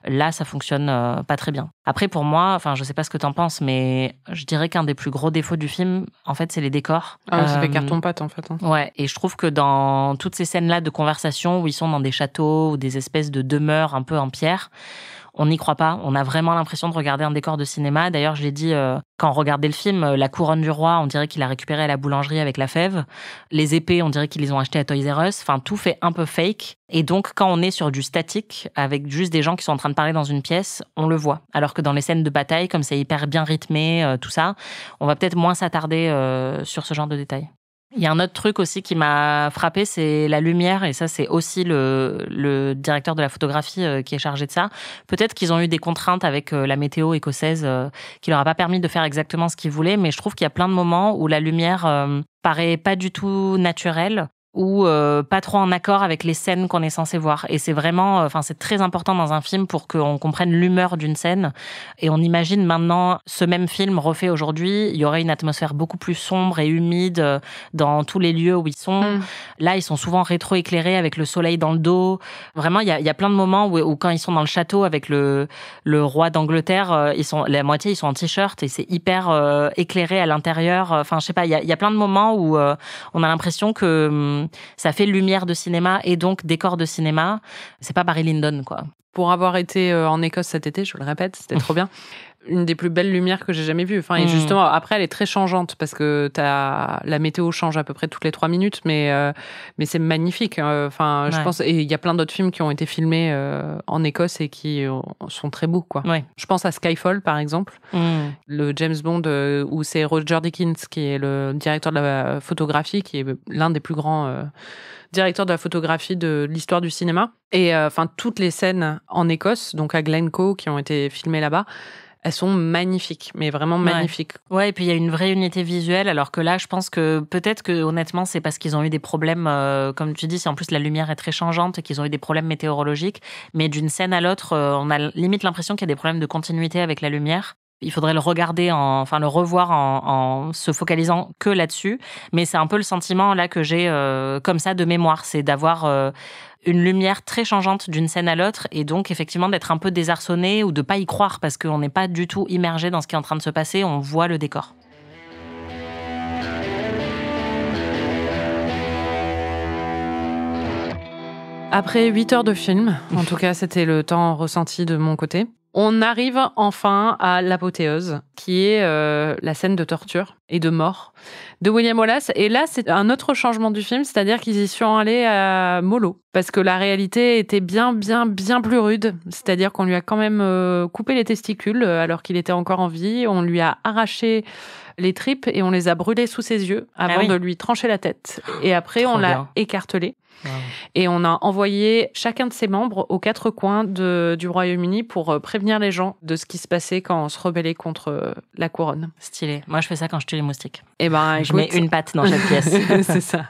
Là, ça fonctionne pas très bien. Après, pour moi, enfin, je sais pas ce que t'en penses, mais je dirais qu'un des plus gros défauts du film, en fait, c'est les décors. Ah, ça fait carton-pâte, en fait. Hein. Ouais, et je trouve que dans toutes ces scènes-là de conversation où ils sont dans des châteaux ou des espèces de demeures un peu en pierre, on n'y croit pas. On a vraiment l'impression de regarder un décor de cinéma. D'ailleurs, je l'ai dit, quand on regardait le film, la couronne du roi, on dirait qu'il a récupéré à la boulangerie avec la fève. Les épées, on dirait qu'ils les ont achetées à Toys R Us. Enfin, tout fait un peu fake. Et donc, quand on est sur du statique, avec juste des gens qui sont en train de parler dans une pièce, on le voit. Alors que dans les scènes de bataille, comme c'est hyper bien rythmé, tout ça, on va peut-être moins s'attarder sur ce genre de détails. Il y a un autre truc aussi qui m'a frappé, c'est la lumière, et ça, c'est aussi le directeur de la photographie qui est chargé de ça. Peut-être qu'ils ont eu des contraintes avec la météo écossaise qui leur a pas permis de faire exactement ce qu'ils voulaient, mais je trouve qu'il y a plein de moments où la lumière paraît pas du tout naturelle, ou pas trop en accord avec les scènes qu'on est censé voir. Et c'est vraiment, c'est très important dans un film pour qu'on comprenne l'humeur d'une scène. Et on imagine maintenant ce même film refait aujourd'hui, il y aurait une atmosphère beaucoup plus sombre et humide dans tous les lieux où ils sont. Là, ils sont souvent rétro-éclairés avec le soleil dans le dos. Vraiment, il y a plein de moments où quand ils sont dans le château avec le roi d'Angleterre, la moitié ils sont en t-shirt, et c'est hyper éclairé à l'intérieur. Enfin, je sais pas, il y a plein de moments où on a l'impression que ça fait lumière de cinéma et donc décor de cinéma. C'est pas Barry Lyndon, quoi. Pour avoir été en Écosse cet été, je le répète, c'était trop bien. Une des plus belles lumières que j'ai jamais vues. Enfin, et justement, après, elle est très changeante parce que la météo change à peu près toutes les 3 minutes, mais c'est magnifique. Je pense, et il y a plein d'autres films qui ont été filmés en Écosse et qui sont très beaux, quoi. Ouais. Je pense à Skyfall, par exemple, le James Bond où c'est Roger Deakins qui est le directeur de la photographie, qui est l'un des plus grands directeur de la photographie de l'histoire du cinéma. Et toutes les scènes en Écosse, donc à Glencoe, qui ont été filmées là-bas, elles sont magnifiques, mais vraiment magnifiques. Ouais, et puis il y a une vraie unité visuelle, alors que là, je pense que peut-être que honnêtement, c'est parce qu'ils ont eu des problèmes, comme tu dis, c'est en plus la lumière est très changeante et qu'ils ont eu des problèmes météorologiques, mais d'une scène à l'autre, on a limite l'impression qu'il y a des problèmes de continuité avec la lumière. Il faudrait le regarder, le revoir en se focalisant que là-dessus. Mais c'est un peu le sentiment là que j'ai comme ça de mémoire, c'est d'avoir une lumière très changeante d'une scène à l'autre, et donc effectivement d'être un peu désarçonné ou de pas y croire parce qu'on n'est pas du tout immergé dans ce qui est en train de se passer, on voit le décor. Après 8 heures de film, en tout cas c'était le temps ressenti de mon côté, on arrive enfin à l'apothéose, qui est la scène de torture et de mort de William Wallace. Et là, c'est un autre changement du film, c'est-à-dire qu'ils y sont allés à mollo, parce que la réalité était bien plus rude. C'est-à-dire qu'on lui a quand même coupé les testicules alors qu'il était encore en vie, on lui a arraché les tripes et on les a brûlées sous ses yeux avant de lui trancher la tête. Et après, on l'a écartelé. Wow. Et on a envoyé chacun de ses membres aux 4 coins du Royaume-Uni pour prévenir les gens de ce qui se passait quand on se rebellait contre la couronne. Stylé. Moi, je fais ça quand je tue les moustiques. Et ben, je mets une patte dans chaque pièce. C'est ça.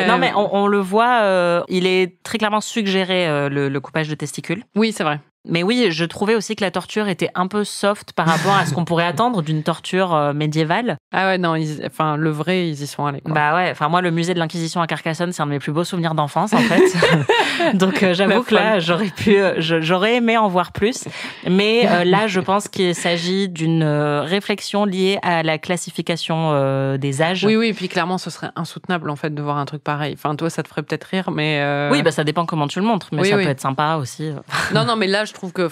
Non, mais on le voit, il est très clairement suggéré le coupage de testicules. Oui, c'est vrai. Mais oui, je trouvais aussi que la torture était un peu soft par rapport à ce qu'on pourrait attendre d'une torture médiévale. Ah ouais, non, le vrai, ils y sont allés, quoi. Bah ouais, moi, le musée de l'Inquisition à Carcassonne, c'est un de mes plus beaux souvenirs d'enfance, en fait. Donc, j'avoue que là, j'aurais aimé en voir plus. Mais là, je pense qu'il s'agit d'une réflexion liée à la classification des âges. Oui, et puis clairement, ce serait insoutenable, en fait, de voir un truc pareil. Enfin, toi, ça te ferait peut-être rire, mais... Oui, bah ça dépend comment tu le montres, mais ça peut être sympa aussi. Non, mais là, je trouve que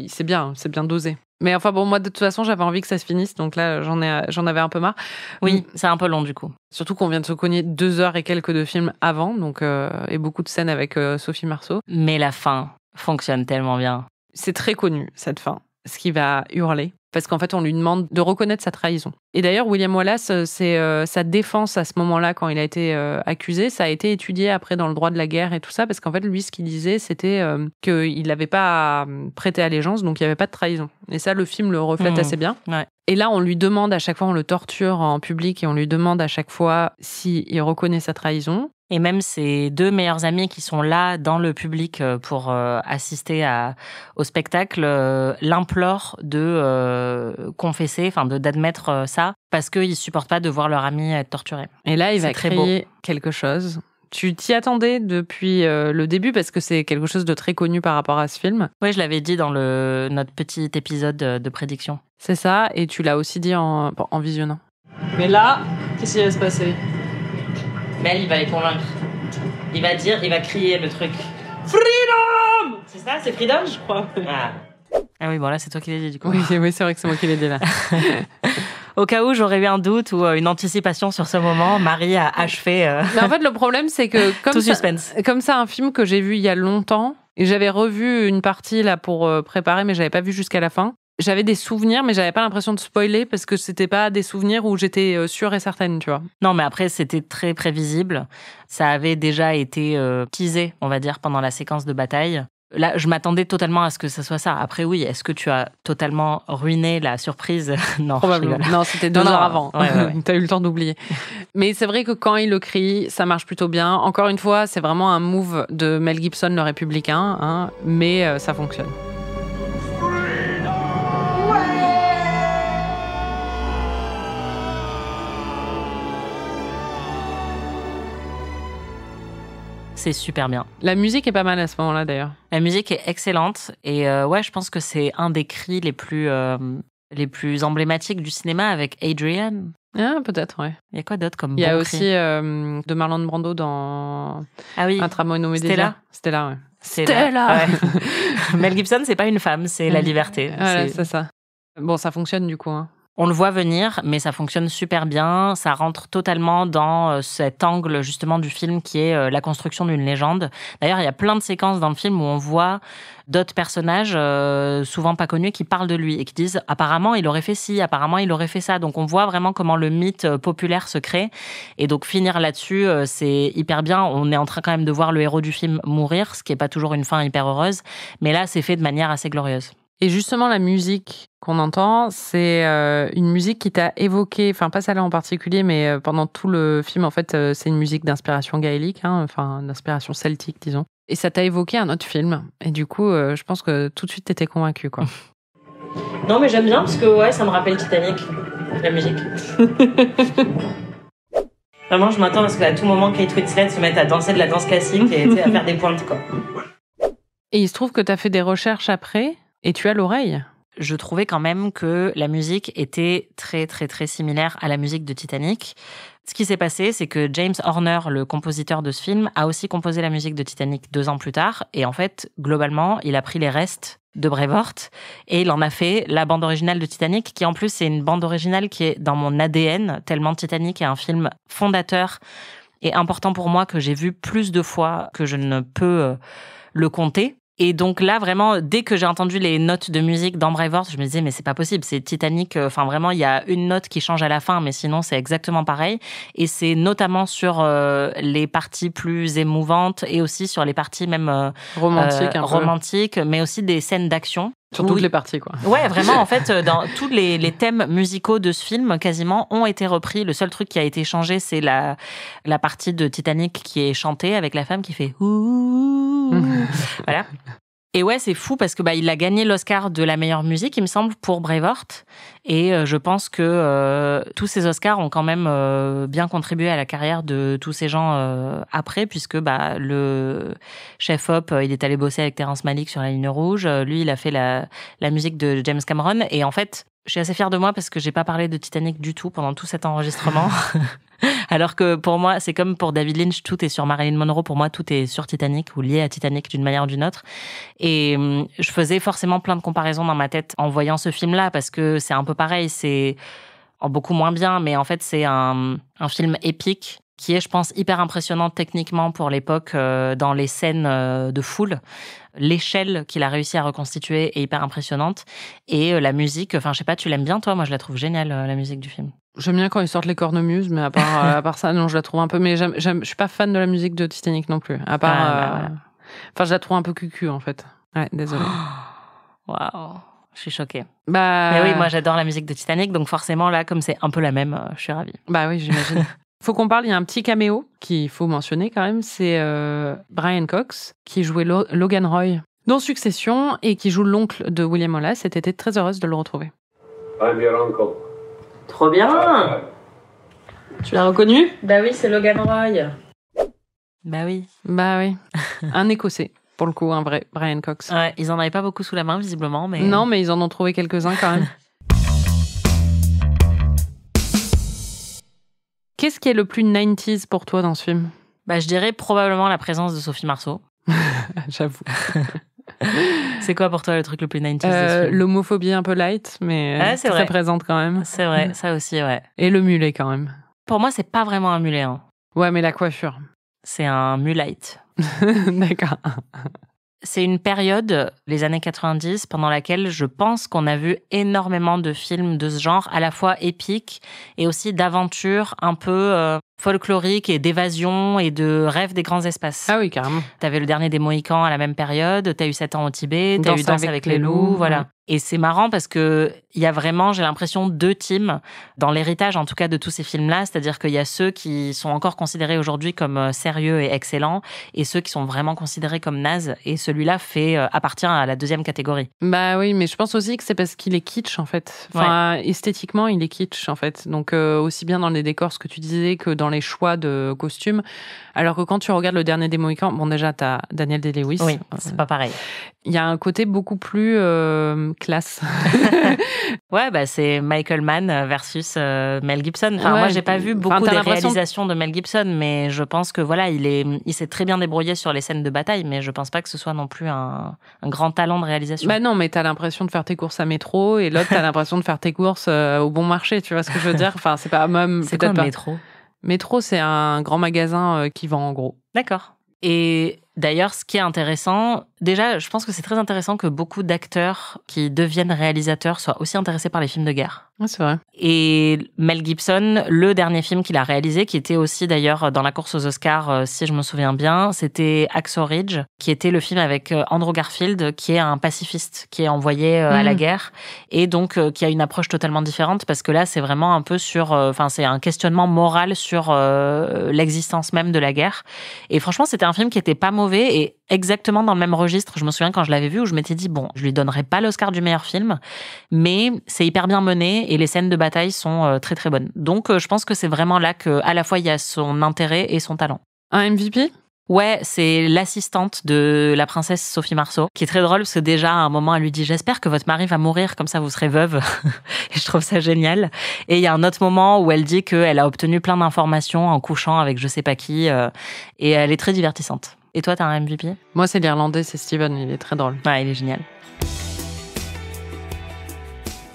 c'est bien dosé. Mais enfin bon, moi de toute façon j'avais envie que ça se finisse, donc là j'en avais un peu marre. Oui, c'est un peu long du coup. Surtout qu'on vient de se cogner 2 heures et quelques de films avant, donc et beaucoup de scènes avec Sophie Marceau. Mais la fin fonctionne tellement bien. C'est très connu cette fin, ce qui va hurler. Parce qu'en fait, on lui demande de reconnaître sa trahison. Et d'ailleurs, William Wallace, c'est sa défense à ce moment-là, quand il a été accusé, ça a été étudié après dans le droit de la guerre et tout ça, parce qu'en fait, lui, ce qu'il disait, c'était qu'il n'avait pas prêté allégeance, donc il n'y avait pas de trahison. Et ça, le film le reflète assez bien. Ouais. Et là, on lui demande à chaque fois, on le torture en public, et on lui demande à chaque fois s'il reconnaît sa trahison. Et même ses 2 meilleurs amis qui sont là dans le public pour assister au spectacle l'implorent de confesser, enfin d'admettre ça, parce qu'ils supportent pas de voir leur ami être torturé. Et là, il va créer quelque chose. Tu t'y attendais depuis le début, parce que c'est quelque chose de très connu par rapport à ce film. Oui, je l'avais dit dans notre petit épisode de prédiction. C'est ça, et tu l'as aussi dit en visionnant. Mais là, qu'est-ce qui va se passer ? Mel, il va les convaincre. Il va crier le truc. Freedom! C'est ça, c'est Freedom, je crois. Ah oui, bon là, c'est toi qui l'as dit du coup. Oui, c'est vrai que c'est moi qui l'ai dit là. Au cas où j'aurais eu un doute ou une anticipation sur ce moment, Marie a achevé. Mais en fait, le problème, c'est que comme c'est un film que j'ai vu il y a longtemps, et j'avais revu une partie là pour préparer, mais j'avais pas vu jusqu'à la fin. J'avais des souvenirs, mais j'avais pas l'impression de spoiler parce que c'était pas des souvenirs où j'étais sûre et certaine, tu vois. Non, mais après, c'était très prévisible. Ça avait déjà été teasé, on va dire, pendant la séquence de bataille. Là, je m'attendais totalement à ce que ça soit ça. Après, oui, est-ce que tu as totalement ruiné la surprise ? Non, probablement. Non, c'était 2 heures avant. Ouais. T'as eu le temps d'oublier. Mais c'est vrai que quand il le crie, ça marche plutôt bien. Encore une fois, c'est vraiment un move de Mel Gibson, le républicain, hein, mais ça fonctionne. C'est super bien. La musique est pas mal à ce moment-là, d'ailleurs. La musique est excellente. Et je pense que c'est un des cris les plus emblématiques du cinéma avec Adrian. Ah, peut-être, ouais. Il y a quoi d'autre comme bon cri ? Il y a aussi de Marlon Brando dans Un tramway nommé Stella, ouais. Stella. Ouais. Mel Gibson, c'est pas une femme, c'est la liberté. Voilà, c'est ça. Bon, ça fonctionne du coup, hein. On le voit venir, mais ça fonctionne super bien. Ça rentre totalement dans cet angle justement du film qui est la construction d'une légende. D'ailleurs, il y a plein de séquences dans le film où on voit d'autres personnages, souvent pas connus, qui parlent de lui et qui disent « apparemment, il aurait fait ci, apparemment, il aurait fait ça ». Donc, on voit vraiment comment le mythe populaire se crée. Et donc, finir là-dessus, c'est hyper bien. On est en train quand même de voir le héros du film mourir, ce qui n'est pas toujours une fin hyper heureuse. Mais là, c'est fait de manière assez glorieuse. Et justement, la musique qu'on entend, c'est une musique qui t'a évoqué, enfin pas celle-là en particulier, mais pendant tout le film, en fait, c'est une musique d'inspiration gaélique, hein, enfin d'inspiration celtique, disons. Et ça t'a évoqué un autre film. Et du coup, je pense que tout de suite, t'étais convaincue, quoi. Non, mais j'aime bien parce que ça me rappelle Titanic, la musique. Vraiment, je m'attends à ce qu'à tout moment, Kate Winslet se mette à danser de la danse classique et à faire des pointes, quoi. Et il se trouve que t'as fait des recherches après. Et tu as l'oreille ? je trouvais quand même que la musique était très, très, très similaire à la musique de Titanic. Ce qui s'est passé, c'est que James Horner, le compositeur de ce film, a aussi composé la musique de Titanic 2 ans plus tard. Et en fait, globalement, il a pris les restes de Braveheart et il en a fait la bande originale de Titanic, qui en plus, c'est une bande originale qui est dans mon ADN, tellement Titanic est un film fondateur et important pour moi que j'ai vu plus de fois que je ne peux le compter. Et donc là, vraiment, dès que j'ai entendu les notes de musique dans Braveheart, je me disais, mais c'est pas possible, c'est Titanic. Enfin, vraiment, il y a une note qui change à la fin, mais sinon, c'est exactement pareil. Et c'est notamment sur les parties plus émouvantes et aussi sur les parties même romantiques, mais aussi des scènes d'action. Sur toutes les parties, quoi. Ouais, vraiment, en fait, dans tous les thèmes musicaux de ce film, quasiment, ont été repris. Le seul truc qui a été changé, c'est la partie de Titanic qui est chantée avec la femme qui fait ouh. Voilà. Et ouais, c'est fou parce que il a gagné l'Oscar de la meilleure musique, il me semble, pour Braveheart. Et je pense que tous ces Oscars ont quand même bien contribué à la carrière de tous ces gens après, puisque le chef-op, il est allé bosser avec Terrence Malick sur La Ligne Rouge. Lui, il a fait la musique de James Cameron. Et en fait, je suis assez fière de moi parce que j'ai pas parlé de Titanic du tout pendant tout cet enregistrement. Alors que pour moi, c'est comme pour David Lynch, tout est sur Marilyn Monroe. Pour moi, tout est sur Titanic ou lié à Titanic d'une manière ou d'une autre. Et je faisais forcément plein de comparaisons dans ma tête en voyant ce film-là parce que c'est un peu pareil. C'est beaucoup moins bien, mais en fait, c'est un film épique qui est, je pense, hyper impressionnant techniquement pour l'époque dans les scènes de foule. L'échelle qu'il a réussi à reconstituer est hyper impressionnante. Et la musique, enfin, je sais pas, tu l'aimes bien, toi? Moi, je la trouve géniale, la musique du film. J'aime bien quand ils sortent les cornemuses, mais à part ça, non, je la trouve un peu... Mais je suis pas fan de la musique de Titanic non plus. À part... voilà. Enfin, je la trouve un peu cucu, en fait. Ouais, désolée. Waouh, je suis choquée. Mais oui, moi, j'adore la musique de Titanic, donc forcément, là, comme c'est un peu la même, je suis ravie. Bah oui, j'imagine. Faut qu'on parle, il y a un petit caméo qu'il faut mentionner quand même, c'est Brian Cox, qui jouait Logan Roy dans Succession et qui joue l'oncle de William Wallace. Et t'étais très heureuse de le retrouver. I'm your uncle. Trop bien. Tu l'as reconnu? Bah oui, c'est Logan Roy. Bah oui. Un Écossais, pour le coup, un vrai Brian Cox. Ouais, ils en avaient pas beaucoup sous la main, visiblement. Mais... Non, mais ils en ont trouvé quelques-uns quand même. Qu'est-ce qui est le plus 90s pour toi dans ce film? Je dirais probablement la présence de Sophie Marceau. J'avoue. C'est quoi pour toi le truc le plus 90s de ce film? L'homophobie un peu light, mais c'est très vrai. présente quand même. C'est vrai, ça aussi, ouais. Et le mulet quand même. Pour moi, c'est pas vraiment un mulet. Hein. Ouais, mais la coiffure. C'est un mulite. D'accord. C'est une période, les années 90, pendant laquelle je pense qu'on a vu énormément de films de ce genre, à la fois épiques et aussi d'aventures un peu folkloriques et d'évasion et de rêve des grands espaces. Ah oui, carrément. T'avais le dernier des Mohicans à la même période, t'as eu 7 ans au Tibet, t'as eu Danse avec les loups, voilà. Ouais. Et c'est marrant parce que il y a vraiment, j'ai l'impression, 2 teams dans l'héritage, en tout cas, de tous ces films-là. C'est-à-dire qu'il y a ceux qui sont encore considérés aujourd'hui comme sérieux et excellents et ceux qui sont vraiment considérés comme nazes. Et celui-là appartient à la 2e catégorie. Bah oui, mais je pense aussi que c'est parce qu'il est kitsch, en fait. Enfin, esthétiquement, il est kitsch, en fait. Donc, aussi bien dans les décors, ce que tu disais, que dans les choix de costumes. Alors que quand tu regardes le dernier des Mohicans, bon, déjà, t'as Daniel Day-Lewis. Oui, c'est pas pareil. Il y a un côté beaucoup plus classe. Ouais, c'est Michael Mann versus Mel Gibson. Enfin, moi, j'ai pas vu beaucoup des réalisations de Mel Gibson, mais je pense que voilà, il s'est très bien débrouillé sur les scènes de bataille, mais je pense pas que ce soit non plus un grand talent de réalisation. Bah non, mais t'as l'impression de faire tes courses à métro et l'autre, t'as l'impression de faire tes courses au bon marché, tu vois ce que je veux dire? Enfin, c'est pas même. C'est quoi métro? Métro, c'est un grand magasin qui vend en gros. D'accord. Et d'ailleurs, ce qui est intéressant, déjà, je pense que c'est très intéressant que beaucoup d'acteurs qui deviennent réalisateurs soient aussi intéressés par les films de guerre. Ouais, c'est vrai. Et Mel Gibson, le dernier film qu'il a réalisé, qui était aussi d'ailleurs dans la course aux Oscars, si je me souviens bien, c'était Hacksaw Ridge, qui était le film avec Andrew Garfield, qui est un pacifiste, qui est envoyé à la guerre, et donc qui a une approche totalement différente, parce que là, c'est vraiment un peu c'est un questionnement moral sur l'existence même de la guerre. Et franchement, c'était un film qui était pas mauvais, et exactement dans le même registre. Je me souviens quand je l'avais vu, où je m'étais dit, bon, je lui donnerai pas l'Oscar du meilleur film, mais c'est hyper bien mené, et les scènes de bataille sont très très bonnes. Donc je pense que c'est vraiment là que à la fois il y a son intérêt et son talent. Un MVP? Ouais, c'est l'assistante de la princesse Sophie Marceau, qui est très drôle parce que déjà, à un moment, elle lui dit « J'espère que votre mari va mourir, comme ça vous serez veuve. » Et je trouve ça génial. Et il y a un autre moment où elle dit qu'elle a obtenu plein d'informations en couchant avec je sais pas qui. Et elle est très divertissante. Et toi, t'as un MVP ? Moi, c'est l'Irlandais, c'est Steven, il est très drôle. Ouais, il est génial.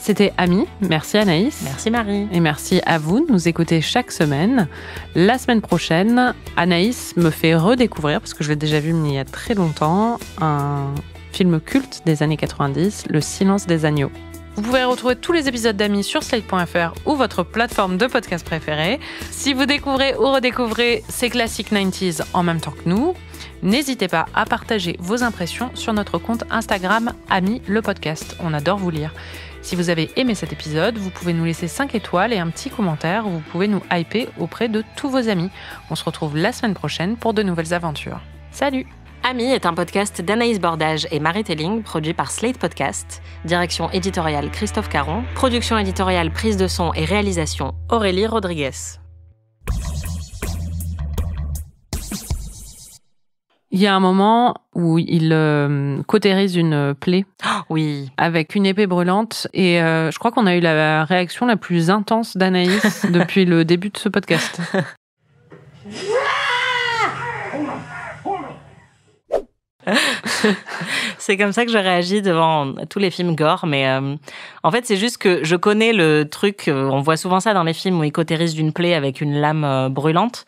C'était Amis. Merci Anaïs. Merci Marie. Et merci à vous de nous écouter chaque semaine. La semaine prochaine, Anaïs me fait redécouvrir, parce que je l'ai déjà vu il y a très longtemps, un film culte des années 90, Le Silence des agneaux. Vous pouvez retrouver tous les épisodes d'Amis sur slate.fr ou votre plateforme de podcast préférée. Si vous découvrez ou redécouvrez ces classiques 90s en même temps que nous, n'hésitez pas à partager vos impressions sur notre compte Instagram Amis le podcast. On adore vous lire. Si vous avez aimé cet épisode, vous pouvez nous laisser 5 étoiles et un petit commentaire. Vous pouvez nous hyper auprès de tous vos amis. On se retrouve la semaine prochaine pour de nouvelles aventures. Salut! Amis est un podcast d'Anaïs Bordage et Marie Telling, produit par Slate Podcast. Direction éditoriale Christophe Caron. Production éditoriale, prise de son et réalisation Aurélie Rodriguez. Il y a un moment où il cautérise une plaie Oui. avec une épée brûlante et je crois qu'on a eu la réaction la plus intense d'Anaïs depuis le début de ce podcast. C'est comme ça que je réagis devant tous les films gore, mais en fait c'est juste que je connais le truc, on voit souvent ça dans les films où il cautérise d'une plaie avec une lame brûlante.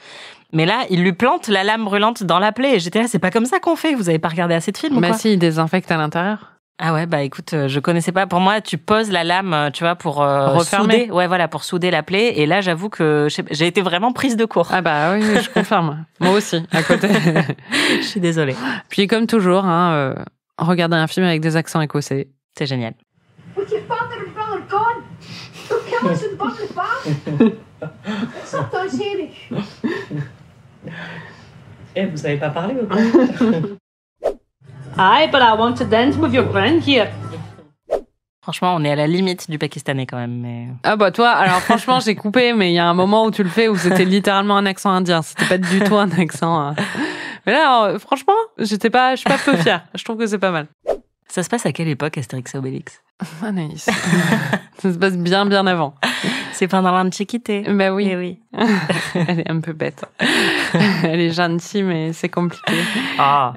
Mais là, il lui plante la lame brûlante dans la plaie. Et j'étais là, c'est pas comme ça qu'on fait. Vous avez pas regardé assez de films ou quoi ? Bah si, il désinfecte à l'intérieur. Ah ouais, bah écoute, je connaissais pas. Pour moi, tu poses la lame, tu vois, pour refermer. souder. Ouais, voilà, pour souder la plaie. Et là, j'avoue que j'ai été vraiment prise de court. Ah bah oui, je confirme. Moi aussi, à côté. Je suis désolée. Puis comme toujours, regardez un film avec des accents écossais. C'est génial. With your father and brother gone, who killed us in Butler Bath? It's not those Irish. Eh, vous savez pas parler ou quoi ? Aye, but I want to dance with your friend here. Franchement, on est à la limite du pakistanais quand même. Mais... Ah bah toi, alors franchement, j'ai coupé, mais il y a un moment où tu le fais où c'était littéralement un accent indien. C'était pas du tout un accent. Mais là, franchement, je suis pas peu fière. Je trouve que c'est pas mal. Ça se passe à quelle époque, Astérix et Obélix ? Anaïs. Ça se passe bien avant. C'est pendant l'Antiquité. Bah oui. Eh oui. Elle est un peu bête. Elle est gentille, mais c'est compliqué. Ah.